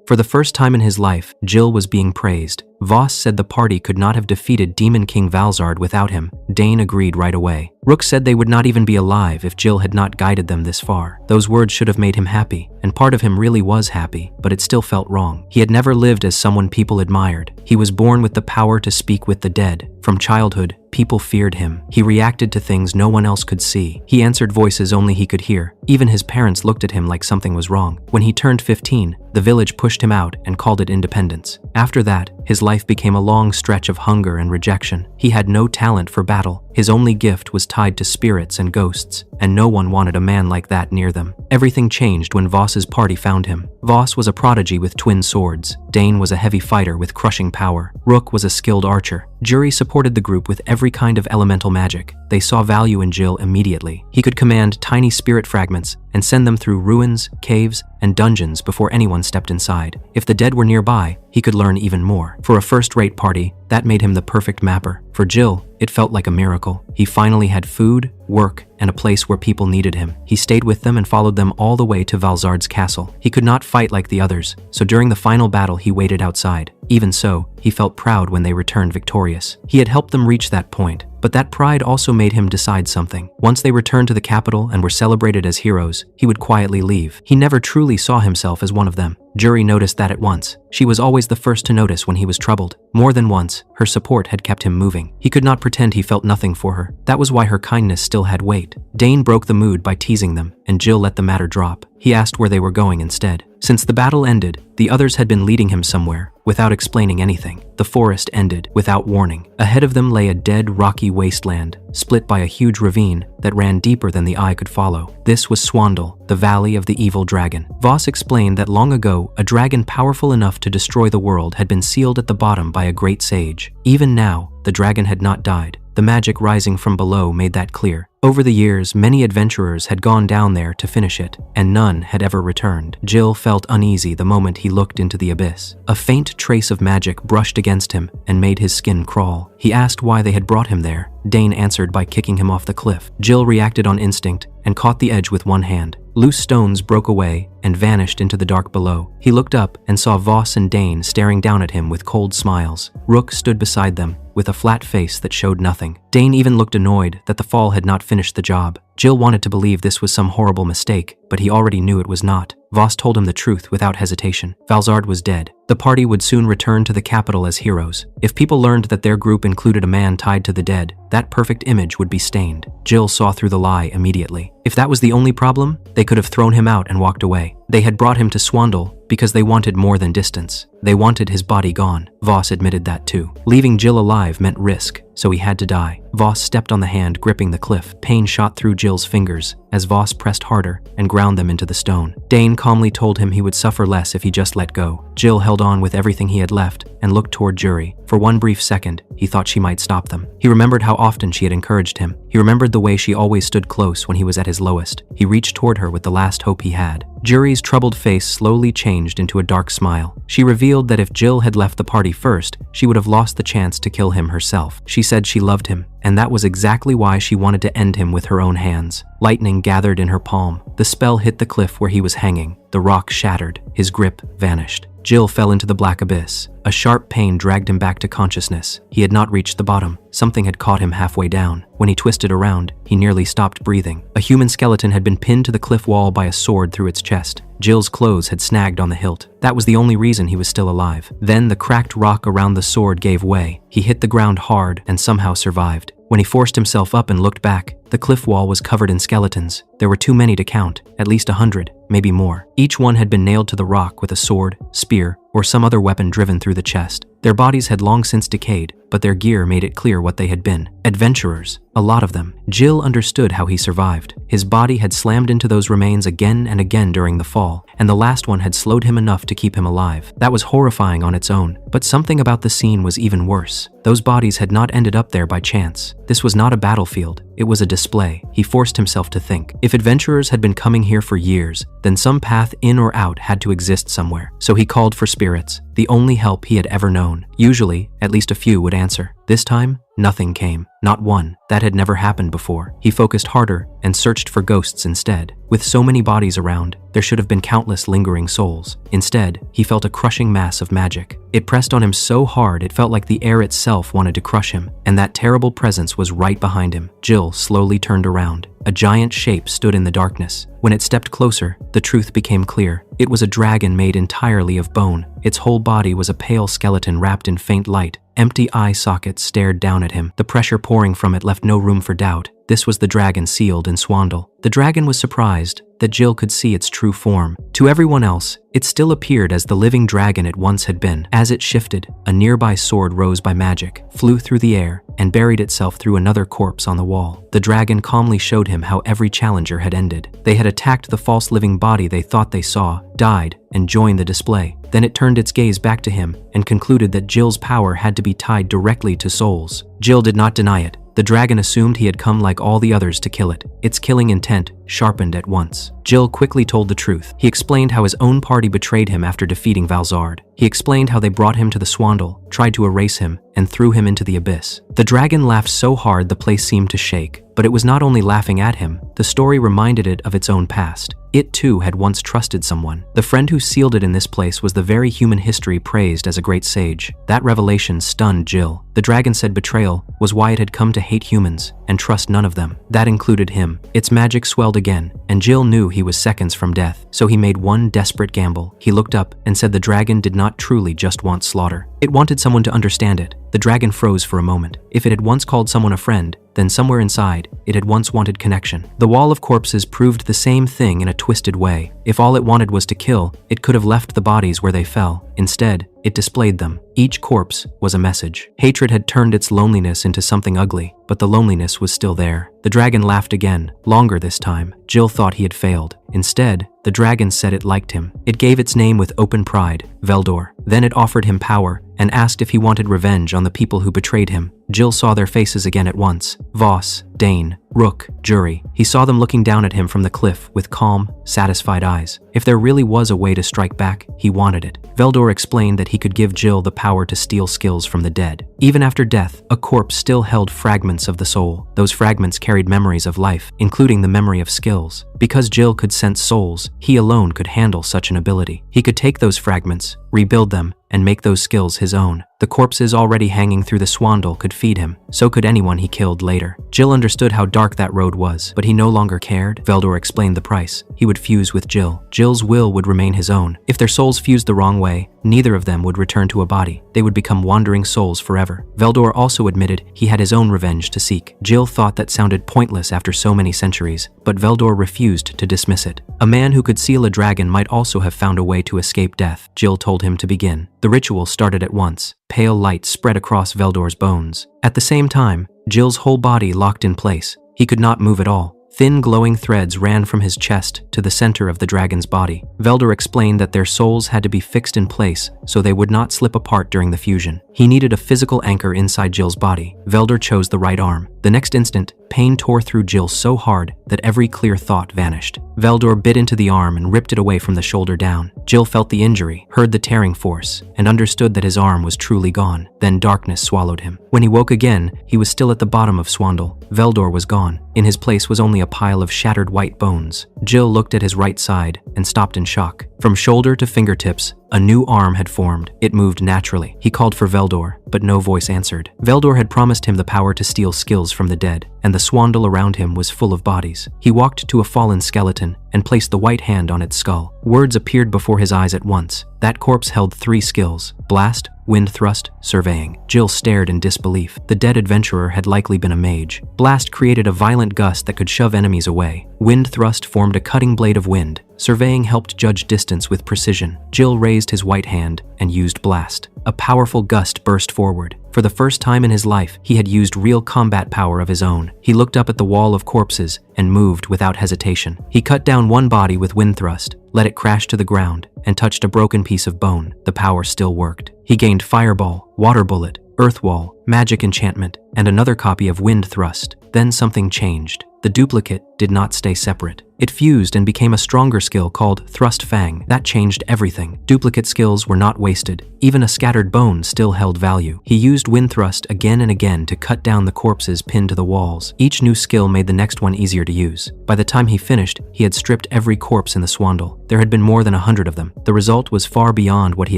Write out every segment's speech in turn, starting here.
For the first time in his life, Jill was being praised. Voss said the party could not have defeated Demon King Valzard without him. Dane agreed right away. Rook said they would not even be alive if Jill had not guided them this far. Those words should have made him happy, and part of him really was happy, but it still felt wrong. He had never lived as someone people admired. He was born with the power to speak with the dead. From childhood, people feared him. He reacted to things no one else could see. He answered voices only he could hear. Even his parents looked at him like something was wrong. When he turned 15, the village pushed him out and called it independence. After that, his life became a long stretch of hunger and rejection. He had no talent for battle. His only gift was tied to spirits and ghosts, and no one wanted a man like that near them. Everything changed when Voss's party found him. Voss was a prodigy with twin swords. Dane was a heavy fighter with crushing power. Rook was a skilled archer. Jury supported the group with every kind of elemental magic. They saw value in Jill immediately. He could command tiny spirit fragments and send them through ruins, caves, and dungeons before anyone stepped inside. If the dead were nearby, he could learn even more. For a first-rate party, that made him the perfect mapper. For Jill, it felt like a miracle. He finally had food, work, and a place where people needed him. He stayed with them and followed them all the way to Valzard's castle. He could not fight like the others, so during the final battle he waited outside. Even so, he felt proud when they returned victorious. He had helped them reach that point, but that pride also made him decide something. Once they returned to the capital and were celebrated as heroes, he would quietly leave. He never truly saw himself as one of them. Jury noticed that at once. She was always the first to notice when he was troubled. More than once, her support had kept him moving. He could not pretend he felt nothing for her. That was why her kindness still had weight. Dane broke the mood by teasing them, and Jill let the matter drop. He asked where they were going instead. Since the battle ended, the others had been leading him somewhere, without explaining anything. The forest ended, without warning. Ahead of them lay a dead, rocky wasteland, split by a huge ravine that ran deeper than the eye could follow. This was Swandle, the valley of the evil dragon. Voss explained that long ago, a dragon powerful enough to destroy the world had been sealed at the bottom by a great sage. Even now, the dragon had not died. The magic rising from below made that clear. Over the years, many adventurers had gone down there to finish it, and none had ever returned. Jill felt uneasy the moment he looked into the abyss. A faint trace of magic brushed against him and made his skin crawl. He asked why they had brought him there. Dane answered by kicking him off the cliff. Jill reacted on instinct and caught the edge with one hand. Loose stones broke away and vanished into the dark below. He looked up and saw Voss and Dane staring down at him with cold smiles. Rook stood beside them, with a flat face that showed nothing. Dane even looked annoyed that the fall had not finished the job. Jill wanted to believe this was some horrible mistake, but he already knew it was not. Voss told him the truth without hesitation. Valzard was dead. The party would soon return to the capital as heroes. If people learned that their group included a man tied to the dead, that perfect image would be stained. Jill saw through the lie immediately. If that was the only problem, they could have thrown him out and walked away. They had brought him to Swandle because they wanted more than distance. They wanted his body gone. Voss admitted that too. Leaving Jill alive meant risk, so he had to die. Voss stepped on the hand gripping the cliff. Pain shot through Jill's fingers as Voss pressed harder and ground them into the stone. Dane calmly told him he would suffer less if he just let go. Jill held on with everything he had left and looked toward Jury. For one brief second, he thought she might stop them. He remembered how often she had encouraged him. He remembered the way she always stood close when he was at his lowest. He reached toward her with the last hope he had. Jury's troubled face slowly changed into a dark smile. She revealed that if Jill had left the party first, she would have lost the chance to kill him herself. She said she loved him, and that was exactly why she wanted to end him with her own hands. Lightning gathered in her palm. The spell hit the cliff where he was hanging. The rock shattered. His grip vanished. Jill fell into the black abyss. A sharp pain dragged him back to consciousness. He had not reached the bottom. Something had caught him halfway down. When he twisted around, he nearly stopped breathing. A human skeleton had been pinned to the cliff wall by a sword through its chest. Jill's clothes had snagged on the hilt. That was the only reason he was still alive. Then the cracked rock around the sword gave way. He hit the ground hard and somehow survived. When he forced himself up and looked back, the cliff wall was covered in skeletons. There were too many to count, at least 100, maybe more. Each one had been nailed to the rock with a sword, spear, or some other weapon driven through the chest. Their bodies had long since decayed, but their gear made it clear what they had been. Adventurers, a lot of them. Jill understood how he survived. His body had slammed into those remains again and again during the fall, and the last one had slowed him enough to keep him alive. That was horrifying on its own, but something about the scene was even worse. Those bodies had not ended up there by chance. This was not a battlefield. It was a display. He forced himself to think. If adventurers had been coming here for years, then some path in or out had to exist somewhere. So he called for spirits, the only help he had ever known. Usually, at least a few would answer. This time, nothing came. Not one. That had never happened before. He focused harder and searched for ghosts instead. With so many bodies around, there should have been countless lingering souls. Instead, he felt a crushing mass of magic. It pressed on him so hard it felt like the air itself wanted to crush him, and that terrible presence was right behind him. Jill slowly turned around. A giant shape stood in the darkness. When it stepped closer, the truth became clear. It was a dragon made entirely of bone. Its whole body was a pale skeleton wrapped in faint light. Empty eye sockets stared down at him. The pressure pouring from it left no room for doubt. This was the dragon sealed in Swandle. The dragon was surprised that Jill could see its true form. To everyone else, it still appeared as the living dragon it once had been. As it shifted, a nearby sword rose by magic, flew through the air, and buried itself through another corpse on the wall. The dragon calmly showed him how every challenger had ended. They had attacked the false living body they thought they saw, died, and joined the display. Then it turned its gaze back to him and concluded that Jill's power had to be tied directly to souls. Jill did not deny it. The dragon assumed he had come like all the others to kill it. Its killing intent sharpened at once. Jill quickly told the truth. He explained how his own party betrayed him after defeating Valzard. He explained how they brought him to the Swandle, tried to erase him, and threw him into the abyss. The dragon laughed so hard the place seemed to shake. But it was not only laughing at him, the story reminded it of its own past. It too had once trusted someone. The friend who sealed it in this place was the very human history praised as a great sage. That revelation stunned Jill. The dragon said betrayal was why it had come to hate humans and trust none of them. That included him. Its magic swelled again, and Jill knew he was seconds from death. So he made one desperate gamble. He looked up and said the dragon did not truly just want slaughter. It wanted someone to understand it. The dragon froze for a moment. If it had once called someone a friend, then somewhere inside, it had once wanted connection. The wall of corpses proved the same thing in a twisted way. If all it wanted was to kill, it could have left the bodies where they fell. Instead, it displayed them. Each corpse was a message. Hatred had turned its loneliness into something ugly, but the loneliness was still there. The dragon laughed again, longer this time. Jill thought he had failed. Instead, the dragon said it liked him. It gave its name with open pride, Veldor. Then it offered him power and asked if he wanted revenge on the people who betrayed him. Jill saw their faces again at once. Voss, Dane, Rook, Jury. He saw them looking down at him from the cliff with calm, satisfied eyes. If there really was a way to strike back, he wanted it. Veldor explained that he could give Jill the power to steal skills from the dead. Even after death, a corpse still held fragments of the soul. Those fragments carried memories of life, including the memory of skills. Because Jill could sense souls, he alone could handle such an ability. He could take those fragments, rebuild them, and make those skills his own. The corpses already hanging through the Swandle could feed him. So could anyone he killed later. Jill understood how dark that road was, but he no longer cared. Veldor explained the price. He would fuse with Jill. Jill's will would remain his own. If their souls fused the wrong way, neither of them would return to a body. They would become wandering souls forever. Veldor also admitted he had his own revenge to seek. Jill thought that sounded pointless after so many centuries, but Veldor refused to dismiss it. A man who could seal a dragon might also have found a way to escape death. Jill told him to begin. The ritual started at once. Pale light spread across Veldor's bones. At the same time, Jill's whole body locked in place. He could not move at all. Thin glowing threads ran from his chest to the center of the dragon's body. Veldor explained that their souls had to be fixed in place so they would not slip apart during the fusion. He needed a physical anchor inside Jill's body. Veldor chose the right arm. The next instant, pain tore through Jill so hard that every clear thought vanished. Veldor bit into the arm and ripped it away from the shoulder down. Jill felt the injury, heard the tearing force, and understood that his arm was truly gone. Then darkness swallowed him. When he woke again, he was still at the bottom of Swandle. Veldor was gone. In his place was only a pile of shattered white bones. Jill looked at his right side and stopped in shock. From shoulder to fingertips, a new arm had formed. It moved naturally. He called for Veldor, but no voice answered. Veldor had promised him the power to steal skills from the dead, and the Swandle around him was full of bodies. He walked to a fallen skeleton and placed the white hand on its skull. Words appeared before his eyes at once. That corpse held 3 skills: blast, wind thrust, surveying. Jill stared in disbelief. The dead adventurer had likely been a mage. Blast created a violent gust that could shove enemies away. Wind thrust formed a cutting blade of wind. Surveying helped judge distance with precision. Jill raised his white hand and used blast. A powerful gust burst forward. For the first time in his life, he had used real combat power of his own. He looked up at the wall of corpses and moved without hesitation. He cut down one body with wind thrust, let it crash to the ground, and touched a broken piece of bone. The power still worked. He gained fireball, water bullet, earth wall, magic enchantment, and another copy of wind thrust. Then something changed. The duplicate did not stay separate. It fused and became a stronger skill called Thrust Fang. That changed everything. Duplicate skills were not wasted. Even a scattered bone still held value. He used Wind Thrust again and again to cut down the corpses pinned to the walls. Each new skill made the next one easier to use. By the time he finished, he had stripped every corpse in the Swandle. There had been more than 100 of them. The result was far beyond what he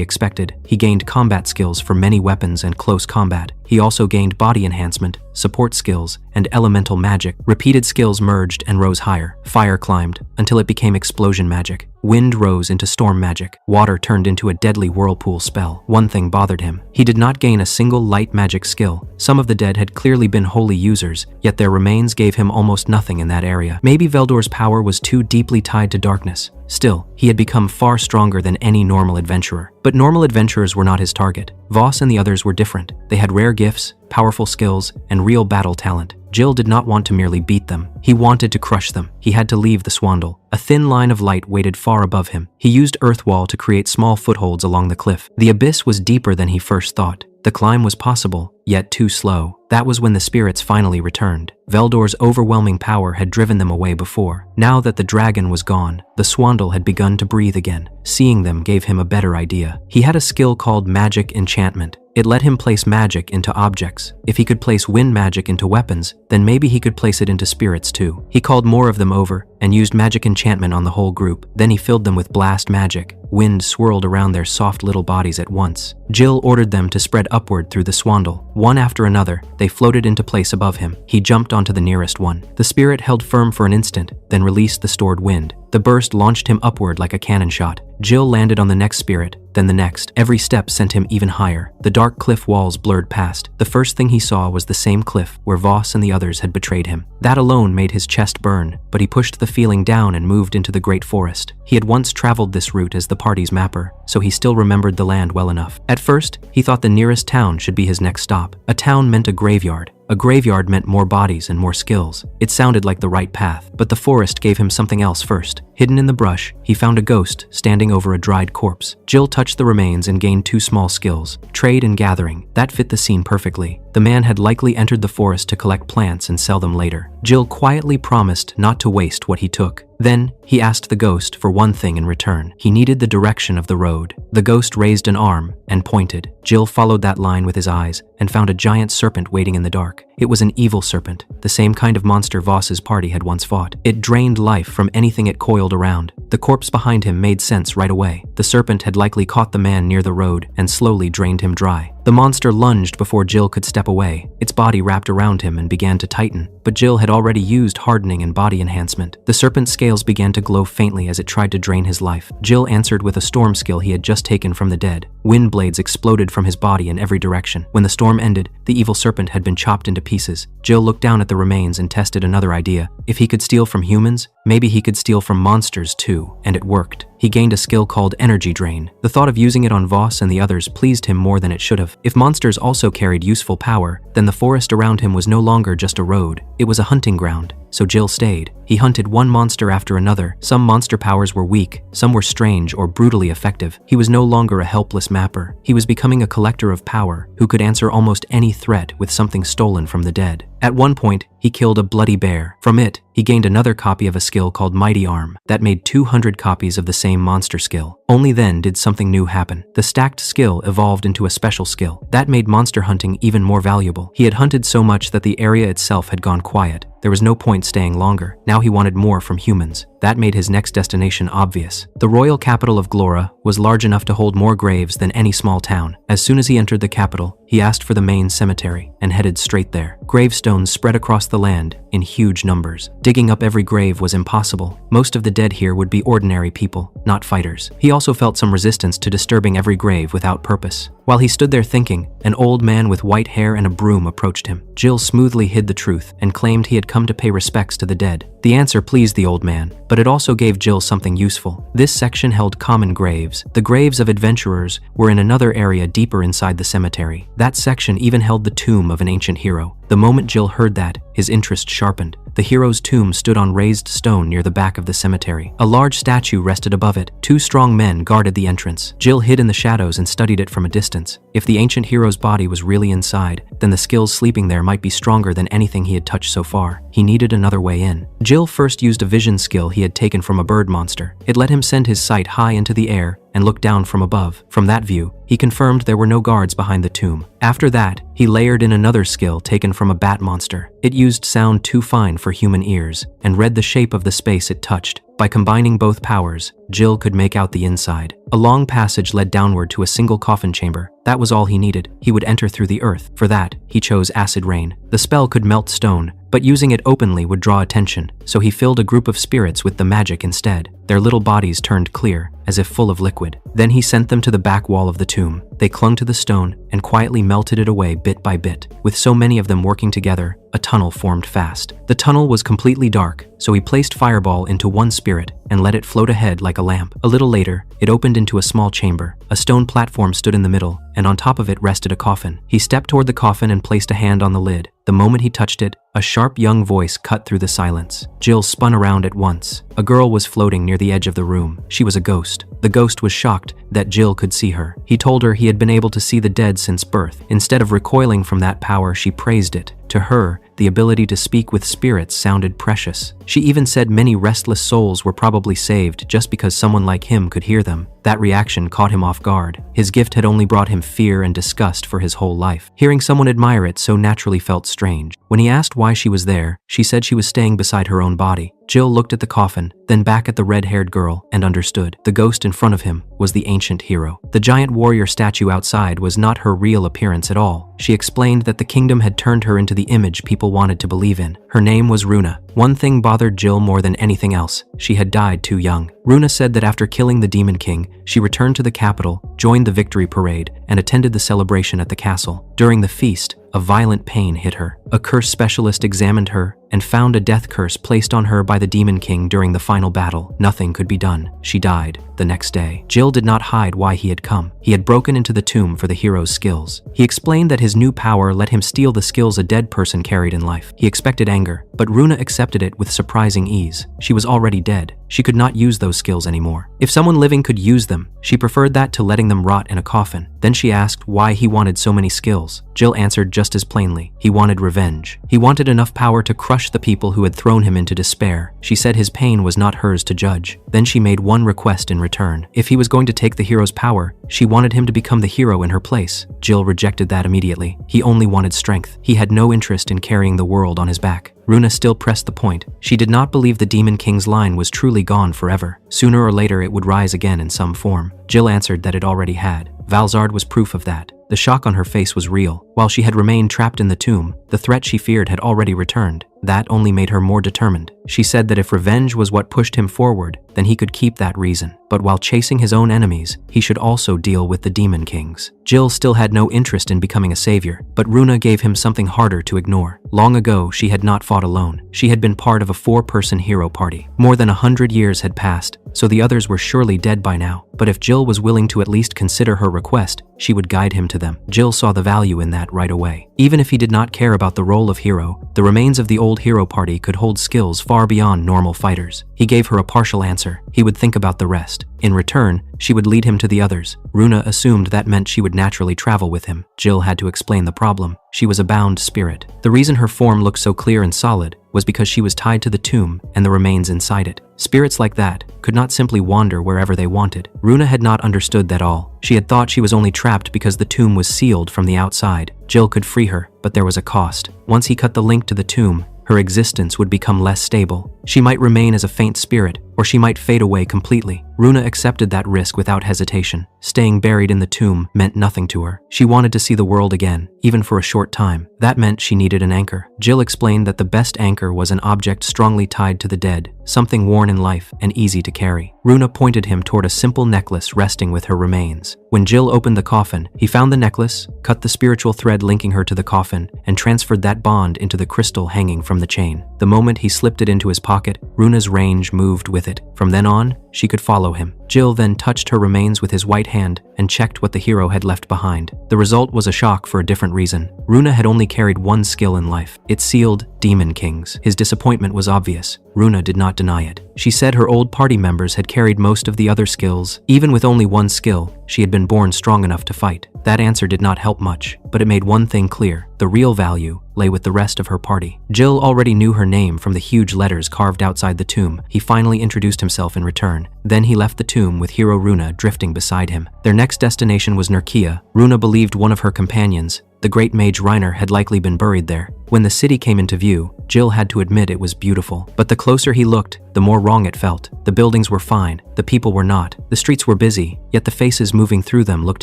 expected. He gained combat skills for many weapons and close combat. He also gained body enhancement, support skills, and elemental magic. Repeated skills merged and rose higher. Fire climbed until it became explosion magic. Wind rose into storm magic. Water turned into a deadly whirlpool spell. One thing bothered him. He did not gain a single light magic skill. Some of the dead had clearly been holy users, yet their remains gave him almost nothing in that area. Maybe Veldor's power was too deeply tied to darkness. Still, he had become far stronger than any normal adventurer. But normal adventurers were not his target. Voss and the others were different. They had rare gifts, powerful skills, and real battle talent. Jill did not want to merely beat them. He wanted to crush them. He had to leave the Swandle. A thin line of light waited far above him. He used Earthwall to create small footholds along the cliff. The abyss was deeper than he first thought. The climb was possible, yet too slow. That was when the spirits finally returned. Veldor's overwhelming power had driven them away before. Now that the dragon was gone, the Swandle had begun to breathe again. Seeing them gave him a better idea. He had a skill called Magic Enchantment. It let him place magic into objects. If he could place wind magic into weapons, then maybe he could place it into spirits too. He called more of them over and used magic enchantment on the whole group. Then he filled them with blast magic. Wind swirled around their soft little bodies at once. Jill ordered them to spread upward through the Swandle. One after another, they floated into place above him. He jumped onto the nearest one. The spirit held firm for an instant, then released the stored wind. The burst launched him upward like a cannon shot. Jill landed on the next spirit, then the next. Every step sent him even higher. The dark cliff walls blurred past. The first thing he saw was the same cliff where Voss and the others had betrayed him. That alone made his chest burn, but he pushed the feeling down and moved into the great forest. He had once traveled this route as the party's mapper, so he still remembered the land well enough. At first, he thought the nearest town should be his next stop. A town meant a graveyard. A graveyard meant more bodies and more skills. It sounded like the right path, but the forest gave him something else first. Hidden in the brush, he found a ghost standing over a dried corpse. Jill touched the remains and gained 2 small skills, trade and gathering. That fit the scene perfectly. The man had likely entered the forest to collect plants and sell them later. Jill quietly promised not to waste what he took. Then, he asked the ghost for one thing in return. He needed the direction of the road. The ghost raised an arm and pointed. Jill followed that line with his eyes and found a giant serpent waiting in the dark. It was an evil serpent, the same kind of monster Voss's party had once fought. It drained life from anything it coiled around. The corpse behind him made sense right away. The serpent had likely caught the man near the road and slowly drained him dry. The monster lunged before Jill could step away. Its body wrapped around him and began to tighten, but Jill had already used hardening and body enhancement. The serpent's scales began to glow faintly as it tried to drain his life. Jill answered with a storm skill he had just taken from the dead. Wind blades exploded from his body in every direction. When the storm ended, the evil serpent had been chopped into pieces. Jill looked down at the remains and tested another idea. If he could steal from humans, maybe he could steal from monsters too, and it worked. He gained a skill called Energy Drain. The thought of using it on Voss and the others pleased him more than it should have. If monsters also carried useful power, then the forest around him was no longer just a road. It was a hunting ground. So Jill stayed. He hunted one monster after another. Some monster powers were weak, some were strange or brutally effective. He was no longer a helpless mapper. He was becoming a collector of power who could answer almost any threat with something stolen from the dead. At one point, he killed a bloody bear. From it, he gained another copy of a skill called Mighty Arm that made 200 copies of the same monster skill. Only then did something new happen. The stacked skill evolved into a special skill. That made monster hunting even more valuable. He had hunted so much that the area itself had gone quiet. There was no point staying longer. Now he wanted more from humans. That made his next destination obvious. The royal capital of Glora was large enough to hold more graves than any small town. As soon as he entered the capital, he asked for the main cemetery and headed straight there. Gravestones spread across the land in huge numbers. Digging up every grave was impossible. Most of the dead here would be ordinary people, not fighters. He also felt some resistance to disturbing every grave without purpose. While he stood there thinking, an old man with white hair and a broom approached him. Jill smoothly hid the truth and claimed he had come to pay respects to the dead. The answer pleased the old man, but it also gave Jill something useful. This section held common graves. The graves of adventurers were in another area deeper inside the cemetery. That section even held the tomb of an ancient hero. The moment Jill heard that, his interest sharpened. The hero's tomb stood on raised stone near the back of the cemetery. A large statue rested above it. 2 strong men guarded the entrance. Jill hid in the shadows and studied it from a distance. If the ancient hero's body was really inside, then the skills sleeping there might be stronger than anything he had touched so far. He needed another way in. Jill first used a vision skill he had taken from a bird monster. It let him send his sight high into the air and look down from above. From that view, he confirmed there were no guards behind the tomb. After that, he layered in another skill taken from a bat monster. It used sound too fine for human ears and read the shape of the space it touched. By combining both powers, Jill could make out the inside. A long passage led downward to a single coffin chamber. That was all he needed. He would enter through the earth. For that, he chose Acid Rain. The spell could melt stone, but using it openly would draw attention, so he filled a group of spirits with the magic instead. Their little bodies turned clear, as if full of liquid. Then he sent them to the back wall of the tomb. They clung to the stone and quietly melted it away bit by bit. With so many of them working together, a tunnel formed fast. The tunnel was completely dark, so he placed Fireball into one spirit and let it float ahead like a lamp. A little later, it opened into a small chamber. A stone platform stood in the middle, and on top of it rested a coffin. He stepped toward the coffin and placed a hand on the lid. The moment he touched it, a sharp young voice cut through the silence. Jill spun around at once. A girl was floating near the edge of the room. She was a ghost. The ghost was shocked that Jill could see her. He told her he had been able to see the dead since birth. Instead of recoiling from that power, she praised it. To her, the ability to speak with spirits sounded precious. She even said many restless souls were probably saved just because someone like him could hear them. That reaction caught him off guard. His gift had only brought him fear and disgust for his whole life. Hearing someone admire it so naturally felt strange. When he asked why she was there, she said she was staying beside her own body. Jill looked at the coffin, then back at the red-haired girl, and understood. The ghost in front of him was the ancient hero. The giant warrior statue outside was not her real appearance at all. She explained that the kingdom had turned her into the image people wanted to believe in. Her name was Runa. One thing bothered Jill more than anything else. She had died too young. Runa said that after killing the Demon King, she returned to the capital, joined the victory parade, and attended the celebration at the castle. During the feast, a violent pain hit her. A curse specialist examined her and found a death curse placed on her by the Demon King during the final battle. Nothing could be done. She died the next day. Jill did not hide why he had come. He had broken into the tomb for the hero's skills. He explained that his new power let him steal the skills a dead person carried in life. He expected anger, but Runa accepted it with surprising ease. She was already dead. She could not use those skills anymore. If someone living could use them, she preferred that to letting them rot in a coffin. Then she asked why he wanted so many skills. Jill answered just as plainly. He wanted revenge. He wanted enough power to crush the people who had thrown him into despair. She said his pain was not hers to judge. Then she made one request in return. If he was going to take the hero's power, she wanted him to become the hero in her place. Jill rejected that immediately. He only wanted strength. He had no interest in carrying the world on his back. Runa still pressed the point. She did not believe the Demon King's line was truly gone forever. Sooner or later it would rise again in some form. Jill answered that it already had. Valzard was proof of that. The shock on her face was real. While she had remained trapped in the tomb, the threat she feared had already returned. That only made her more determined. She said that if revenge was what pushed him forward, then he could keep that reason. But while chasing his own enemies, he should also deal with the Demon Kings. Jill still had no interest in becoming a savior, but Runa gave him something harder to ignore. Long ago, she had not fought alone. She had been part of a 4-person hero party. More than 100 years had passed, so the others were surely dead by now. But if Jill was willing to at least consider her request, she would guide him to them. Jill saw the value in that right away. Even if he did not care about the role of hero, the remains of the old hero party could hold skills far beyond normal fighters. He gave her a partial answer. He would think about the rest. In return, she would lead him to the others. Runa assumed that meant she would naturally travel with him. Jill had to explain the problem. She was a bound spirit. The reason her form looked so clear and solid was because she was tied to the tomb and the remains inside it. Spirits like that could not simply wander wherever they wanted. Runa had not understood that all. She had thought she was only trapped because the tomb was sealed from the outside. Jill could free her, but there was a cost. Once he cut the link to the tomb, her existence would become less stable. She might remain as a faint spirit, or she might fade away completely. Runa accepted that risk without hesitation. Staying buried in the tomb meant nothing to her. She wanted to see the world again, even for a short time. That meant she needed an anchor. Jill explained that the best anchor was an object strongly tied to the dead, something worn in life and easy to carry. Runa pointed him toward a simple necklace resting with her remains. When Jill opened the coffin, he found the necklace, cut the spiritual thread linking her to the coffin, and transferred that bond into the crystal hanging from the chain. The moment he slipped it into his pocket, Runa's range moved with it. From then on, she could follow him. Jill then touched her remains with his white hand and checked what the hero had left behind. The result was a shock for a different reason. Runa had only carried one skill in life. It sealed Demon Kings. His disappointment was obvious. Runa did not deny it. She said her old party members had carried most of the other skills. Even with only one skill, she had been born strong enough to fight. That answer did not help much, but it made one thing clear. The real value lay with the rest of her party. Jill already knew her name from the huge letters carved outside the tomb. He finally introduced himself in return. Then he left the tomb with hero Runa drifting beside him. Their next destination was Nurkia. Runa believed one of her companions, the great mage Reiner, had likely been buried there. When the city came into view, Jill had to admit it was beautiful. But the closer he looked, the more wrong it felt. The buildings were fine, the people were not. The streets were busy, yet the faces moving through them looked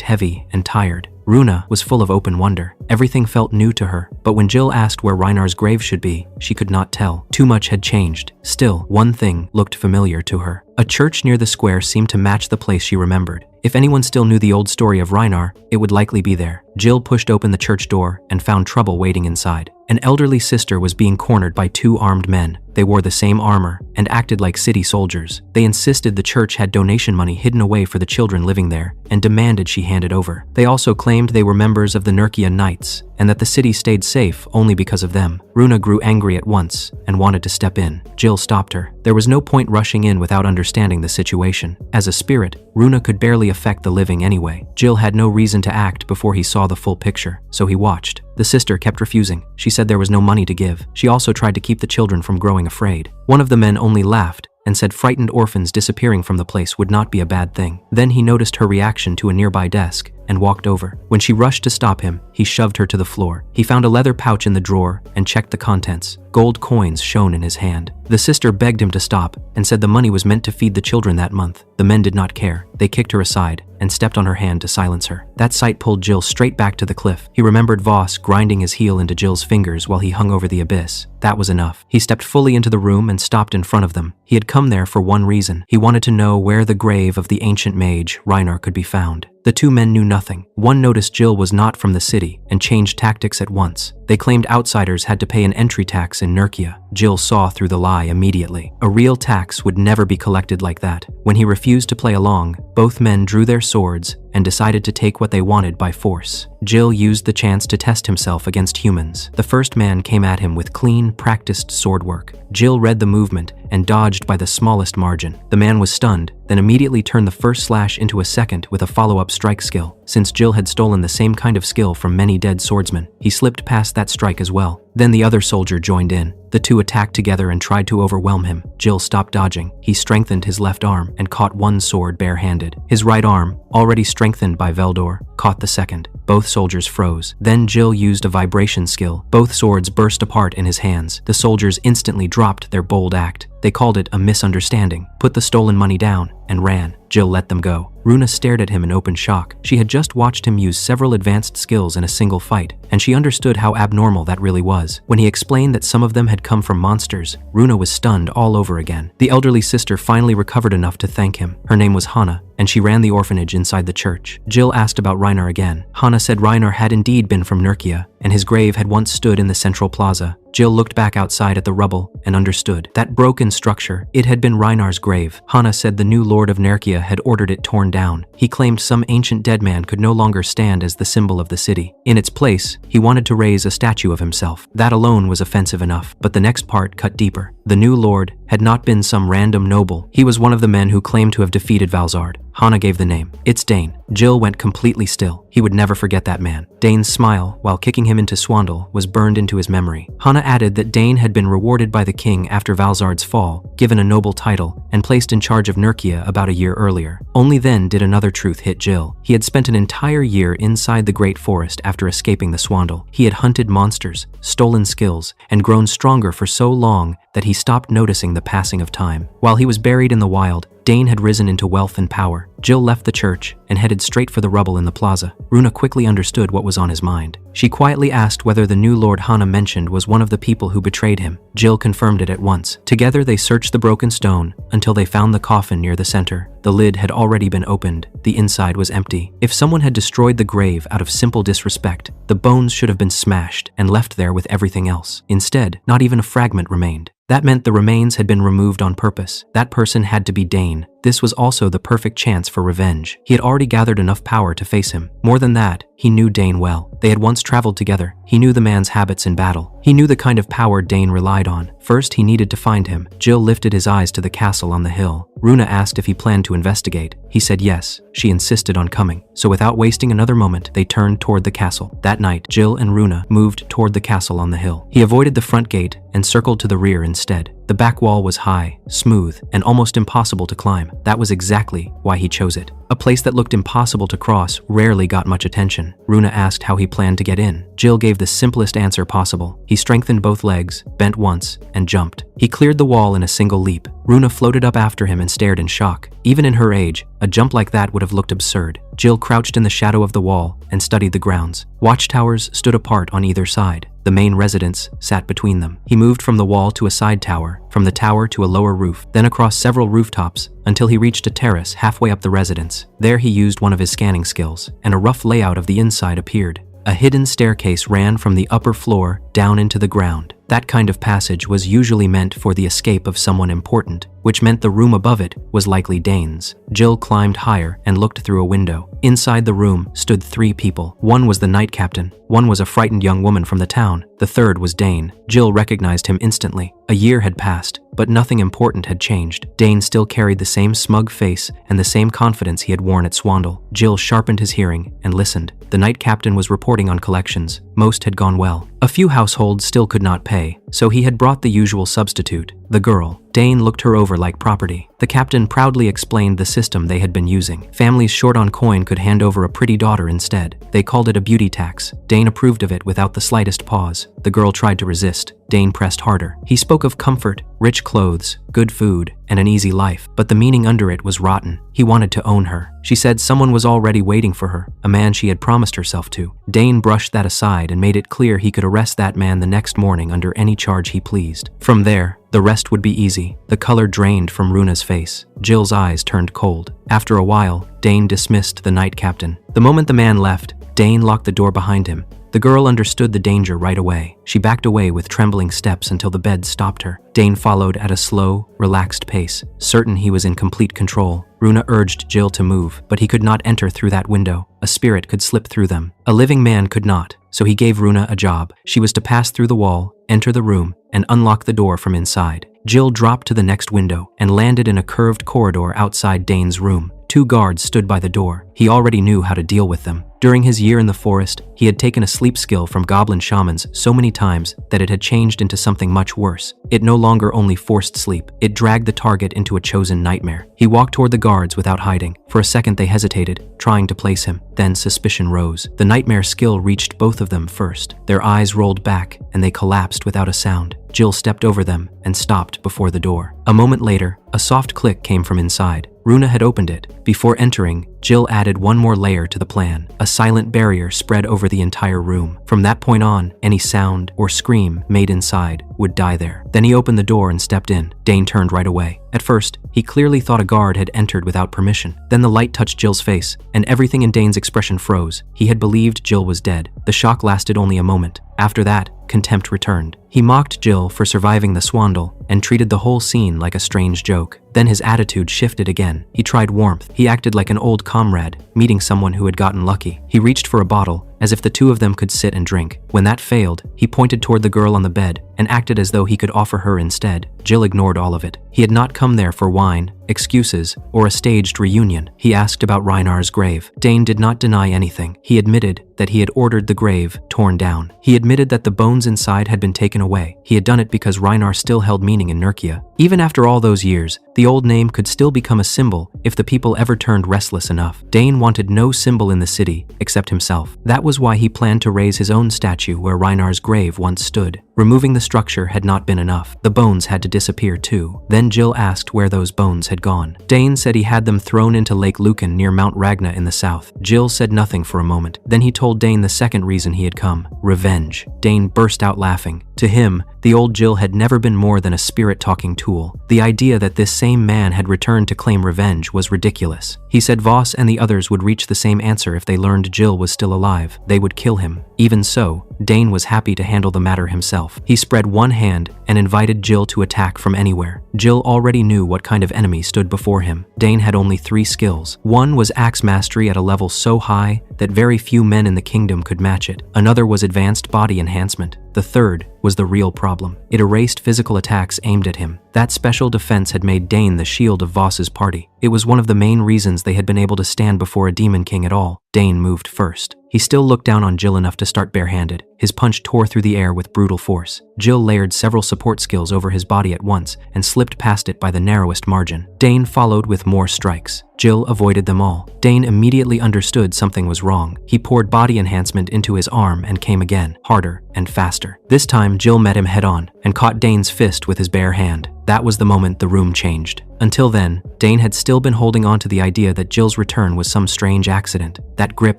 heavy and tired. Runa was full of open wonder. Everything felt new to her, but when Jill asked where Reiner's grave should be, she could not tell. Too much had changed. Still, one thing looked familiar to her. A church near the square seemed to match the place she remembered. If anyone still knew the old story of Reiner, it would likely be there. Jill pushed open the church door and found trouble waiting inside. An elderly sister was being cornered by two armed men. They wore the same armor and acted like city soldiers. They insisted the church had donation money hidden away for the children living there and demanded she hand it over. They also claimed they were members of the Nurkia Knights and that the city stayed safe only because of them. Runa grew angry at once and wanted to step in. Jill stopped her. There was no point rushing in without understanding the situation. As a spirit, Runa could barely affect the living anyway. Jill had no reason to act before he saw the full picture, so he watched. The sister kept refusing. She said there was no money to give. She also tried to keep the children from growing afraid. One of the men only laughed and said frightened orphans disappearing from the place would not be a bad thing. Then he noticed her reaction to a nearby desk and walked over. When she rushed to stop him, he shoved her to the floor. He found a leather pouch in the drawer and checked the contents. Gold coins shone in his hand. The sister begged him to stop and said the money was meant to feed the children that month. The men did not care. They kicked her aside and stepped on her hand to silence her. That sight pulled Jill straight back to the cliff. He remembered Voss grinding his heel into Jill's fingers while he hung over the abyss. That was enough. He stepped fully into the room and stopped in front of them. He had come there for one reason. He wanted to know where the grave of the ancient mage Reiner could be found. The two men knew nothing. One noticed Jill was not from the city and changed tactics at once. They claimed outsiders had to pay an entry tax in Nurkia. Jill saw through the lie immediately. A real tax would never be collected like that. When he refused to play along, both men drew their swords and decided to take what they wanted by force. Jill used the chance to test himself against humans. The first man came at him with clean, practiced sword work. Jill read the movement and dodged by the smallest margin. The man was stunned, then immediately turned the first slash into a second with a follow-up strike skill. Since Jill had stolen the same kind of skill from many dead swordsmen, he slipped past that strike as well. Then the other soldier joined in. The two attacked together and tried to overwhelm him. Jill stopped dodging. He strengthened his left arm and caught one sword barehanded. His right arm, already strengthened by Veldor, caught the second. Both soldiers froze. Then Jill used a vibration skill. Both swords burst apart in his hands. The soldiers instantly dropped their bold act. They called it a misunderstanding, put the stolen money down, and ran. Jill let them go. Runa stared at him in open shock. She had just watched him use several advanced skills in a single fight, and she understood how abnormal that really was. When he explained that some of them had come from monsters, Runa was stunned all over again. The elderly sister finally recovered enough to thank him. Her name was Hannah, and she ran the orphanage inside the church. Jill asked about Reiner again. Hannah said Reiner had indeed been from Nurkia, and his grave had once stood in the central plaza. Jill looked back outside at the rubble and understood. That broken structure, it had been Reiner's grave. Hannah said the new lord of Nurkia had ordered it torn down. He claimed some ancient dead man could no longer stand as the symbol of the city. In its place, he wanted to raise a statue of himself. That alone was offensive enough, but the next part cut deeper. The new lord had not been some random noble. He was one of the men who claimed to have defeated Valzard. Hannah gave the name. It's Dane. Jill went completely still. He would never forget that man. Dane's smile, while kicking him into Swandle, was burned into his memory. Hannah added that Dane had been rewarded by the king after Valzard's fall, given a noble title, and placed in charge of Nurkia about a year earlier. Only then did another truth hit Jill. He had spent an entire year inside the Great Forest after escaping the Swandle. He had hunted monsters, stolen skills, and grown stronger for so long that he stopped noticing the passing of time. While he was buried in the wild, Dane had risen into wealth and power. Jill left the church and headed straight for the rubble in the plaza. Runa quickly understood what was on his mind. She quietly asked whether the new Lord Hannah mentioned was one of the people who betrayed him. Jill confirmed it at once. Together they searched the broken stone until they found the coffin near the center. The lid had already been opened. The inside was empty. If someone had destroyed the grave out of simple disrespect, the bones should have been smashed and left there with everything else. Instead, not even a fragment remained. That meant the remains had been removed on purpose. That person had to be Dane. This was also the perfect chance for revenge. He had already gathered enough power to face him. More than that, he knew Dane well. They had once traveled together. He knew the man's habits in battle. He knew the kind of power Dane relied on. First, he needed to find him. Jill lifted his eyes to the castle on the hill. Runa asked if he planned to investigate. He said yes. She insisted on coming. So without wasting another moment, they turned toward the castle. That night, Jill and Runa moved toward the castle on the hill. He avoided the front gate and circled to the rear instead. The back wall was high, smooth, and almost impossible to climb. That was exactly why he chose it. A place that looked impossible to cross rarely got much attention. Runa asked how he planned to get in. Jill gave the simplest answer possible. He strengthened both legs, bent once, and jumped. He cleared the wall in a single leap. Runa floated up after him and stared in shock. Even in her age, a jump like that would have looked absurd. Jill crouched in the shadow of the wall and studied the grounds. Watchtowers stood apart on either side. The main residence sat between them. He moved from the wall to a side tower, from the tower to a lower roof, then across several rooftops until he reached a terrace halfway up the residence. There he used one of his scanning skills, and a rough layout of the inside appeared. A hidden staircase ran from the upper floor down into the ground. That kind of passage was usually meant for the escape of someone important, which meant the room above it was likely Dane's. Jill climbed higher and looked through a window. Inside the room stood 3 people. One was the night captain, one was a frightened young woman from the town, the third was Dane. Jill recognized him instantly. A year had passed, but nothing important had changed. Dane still carried the same smug face and the same confidence he had worn at Swandle. Jill sharpened his hearing and listened. The night captain was reporting on collections. Most had gone well. A few households still could not pay, so he had brought the usual substitute, the girl. Dane looked her over like property. The captain proudly explained the system they had been using. Families short on coin could hand over a pretty daughter instead. They called it a beauty tax. Dane approved of it without the slightest pause. The girl tried to resist. Dane pressed harder. He spoke of comfort, rich clothes, good food, and an easy life, but the meaning under it was rotten. He wanted to own her. She said someone was already waiting for her, a man she had promised herself to. Dane brushed that aside and made it clear he could arrest that man the next morning under any charge he pleased. From there, the rest would be easy. The color drained from Runa's face. Jill's eyes turned cold. After a while, Dane dismissed the night captain. The moment the man left, Dane locked the door behind him. The girl understood the danger right away. She backed away with trembling steps until the bed stopped her. Dane followed at a slow, relaxed pace, certain he was in complete control. Runa urged Jill to move, but he could not enter through that window. A spirit could slip through them. A living man could not, so he gave Runa a job. She was to pass through the wall, enter the room, and unlock the door from inside. Jill dropped to the next window and landed in a curved corridor outside Dane's room. 2 guards stood by the door. He already knew how to deal with them. During his year in the forest, he had taken a sleep skill from goblin shamans so many times that it had changed into something much worse. It no longer only forced sleep, it dragged the target into a chosen nightmare. He walked toward the guards without hiding. For a second they hesitated, trying to place him. Then suspicion rose. The nightmare skill reached both of them first. Their eyes rolled back and they collapsed without a sound. Jill stepped over them and stopped before the door. A moment later, a soft click came from inside. Runa had opened it. Before entering, Jill added one more layer to the plan. A silent barrier spread over the entire room. From that point on, any sound or scream made inside would die there. Then he opened the door and stepped in. Dane turned right away. At first, he clearly thought a guard had entered without permission. Then the light touched Jill's face, and everything in Dane's expression froze. He had believed Jill was dead. The shock lasted only a moment. After that, contempt returned. He mocked Jill for surviving the Swandle and treated the whole scene like a strange joke. Then his attitude shifted again. He tried warmth. He acted like an old comrade, meeting someone who had gotten lucky. He reached for a bottle, as if the two of them could sit and drink. When that failed, he pointed toward the girl on the bed and acted as though he could offer her instead. Jill ignored all of it. He had not come there for wine, excuses, or a staged reunion. He asked about Reinar's grave. Dane did not deny anything. He admitted that he had ordered the grave torn down. He admitted that the bones inside had been taken away. He had done it because Reinar still held meaning in Nurkia. Even after all those years, the old name could still become a symbol if the people ever turned restless enough. Dane wanted no symbol in the city except himself. That was why he planned to raise his own statue where Reinar's grave once stood. Removing the structure had not been enough. The bones had to disappear too. Then Jill asked where those bones had gone. Dane said he had them thrown into Lake Lucan near Mount Ragna in the south. Jill said nothing for a moment. Then he told Dane the second reason he had come: revenge. Dane burst out laughing. To him, the old Jill had never been more than a spirit-talking tool. The idea that this same man had returned to claim revenge was ridiculous. He said Voss and the others would reach the same answer if they learned Jill was still alive. alive, they would kill him. Even so, Dane was happy to handle the matter himself. He spread one hand and invited Jill to attack from anywhere. Jill already knew what kind of enemy stood before him. Dane had only 3 skills. One was axe mastery at a level so high that very few men in the kingdom could match it. Another was advanced body enhancement. The third was the real problem. It erased physical attacks aimed at him. That special defense had made Dane the shield of Voss's party. It was one of the main reasons they had been able to stand before a demon king at all. Dane moved first. He still looked down on Jill enough to start barehanded. His punch tore through the air with brutal force. Jill layered several support skills over his body at once and slipped past it by the narrowest margin. Dane followed with more strikes. Jill avoided them all. Dane immediately understood something was wrong. He poured body enhancement into his arm and came again, harder and faster. This time, Jill met him head-on and caught Dane's fist with his bare hand. That was the moment the room changed. Until then, Dane had still been holding on to the idea that Jill's return was some strange accident. That grip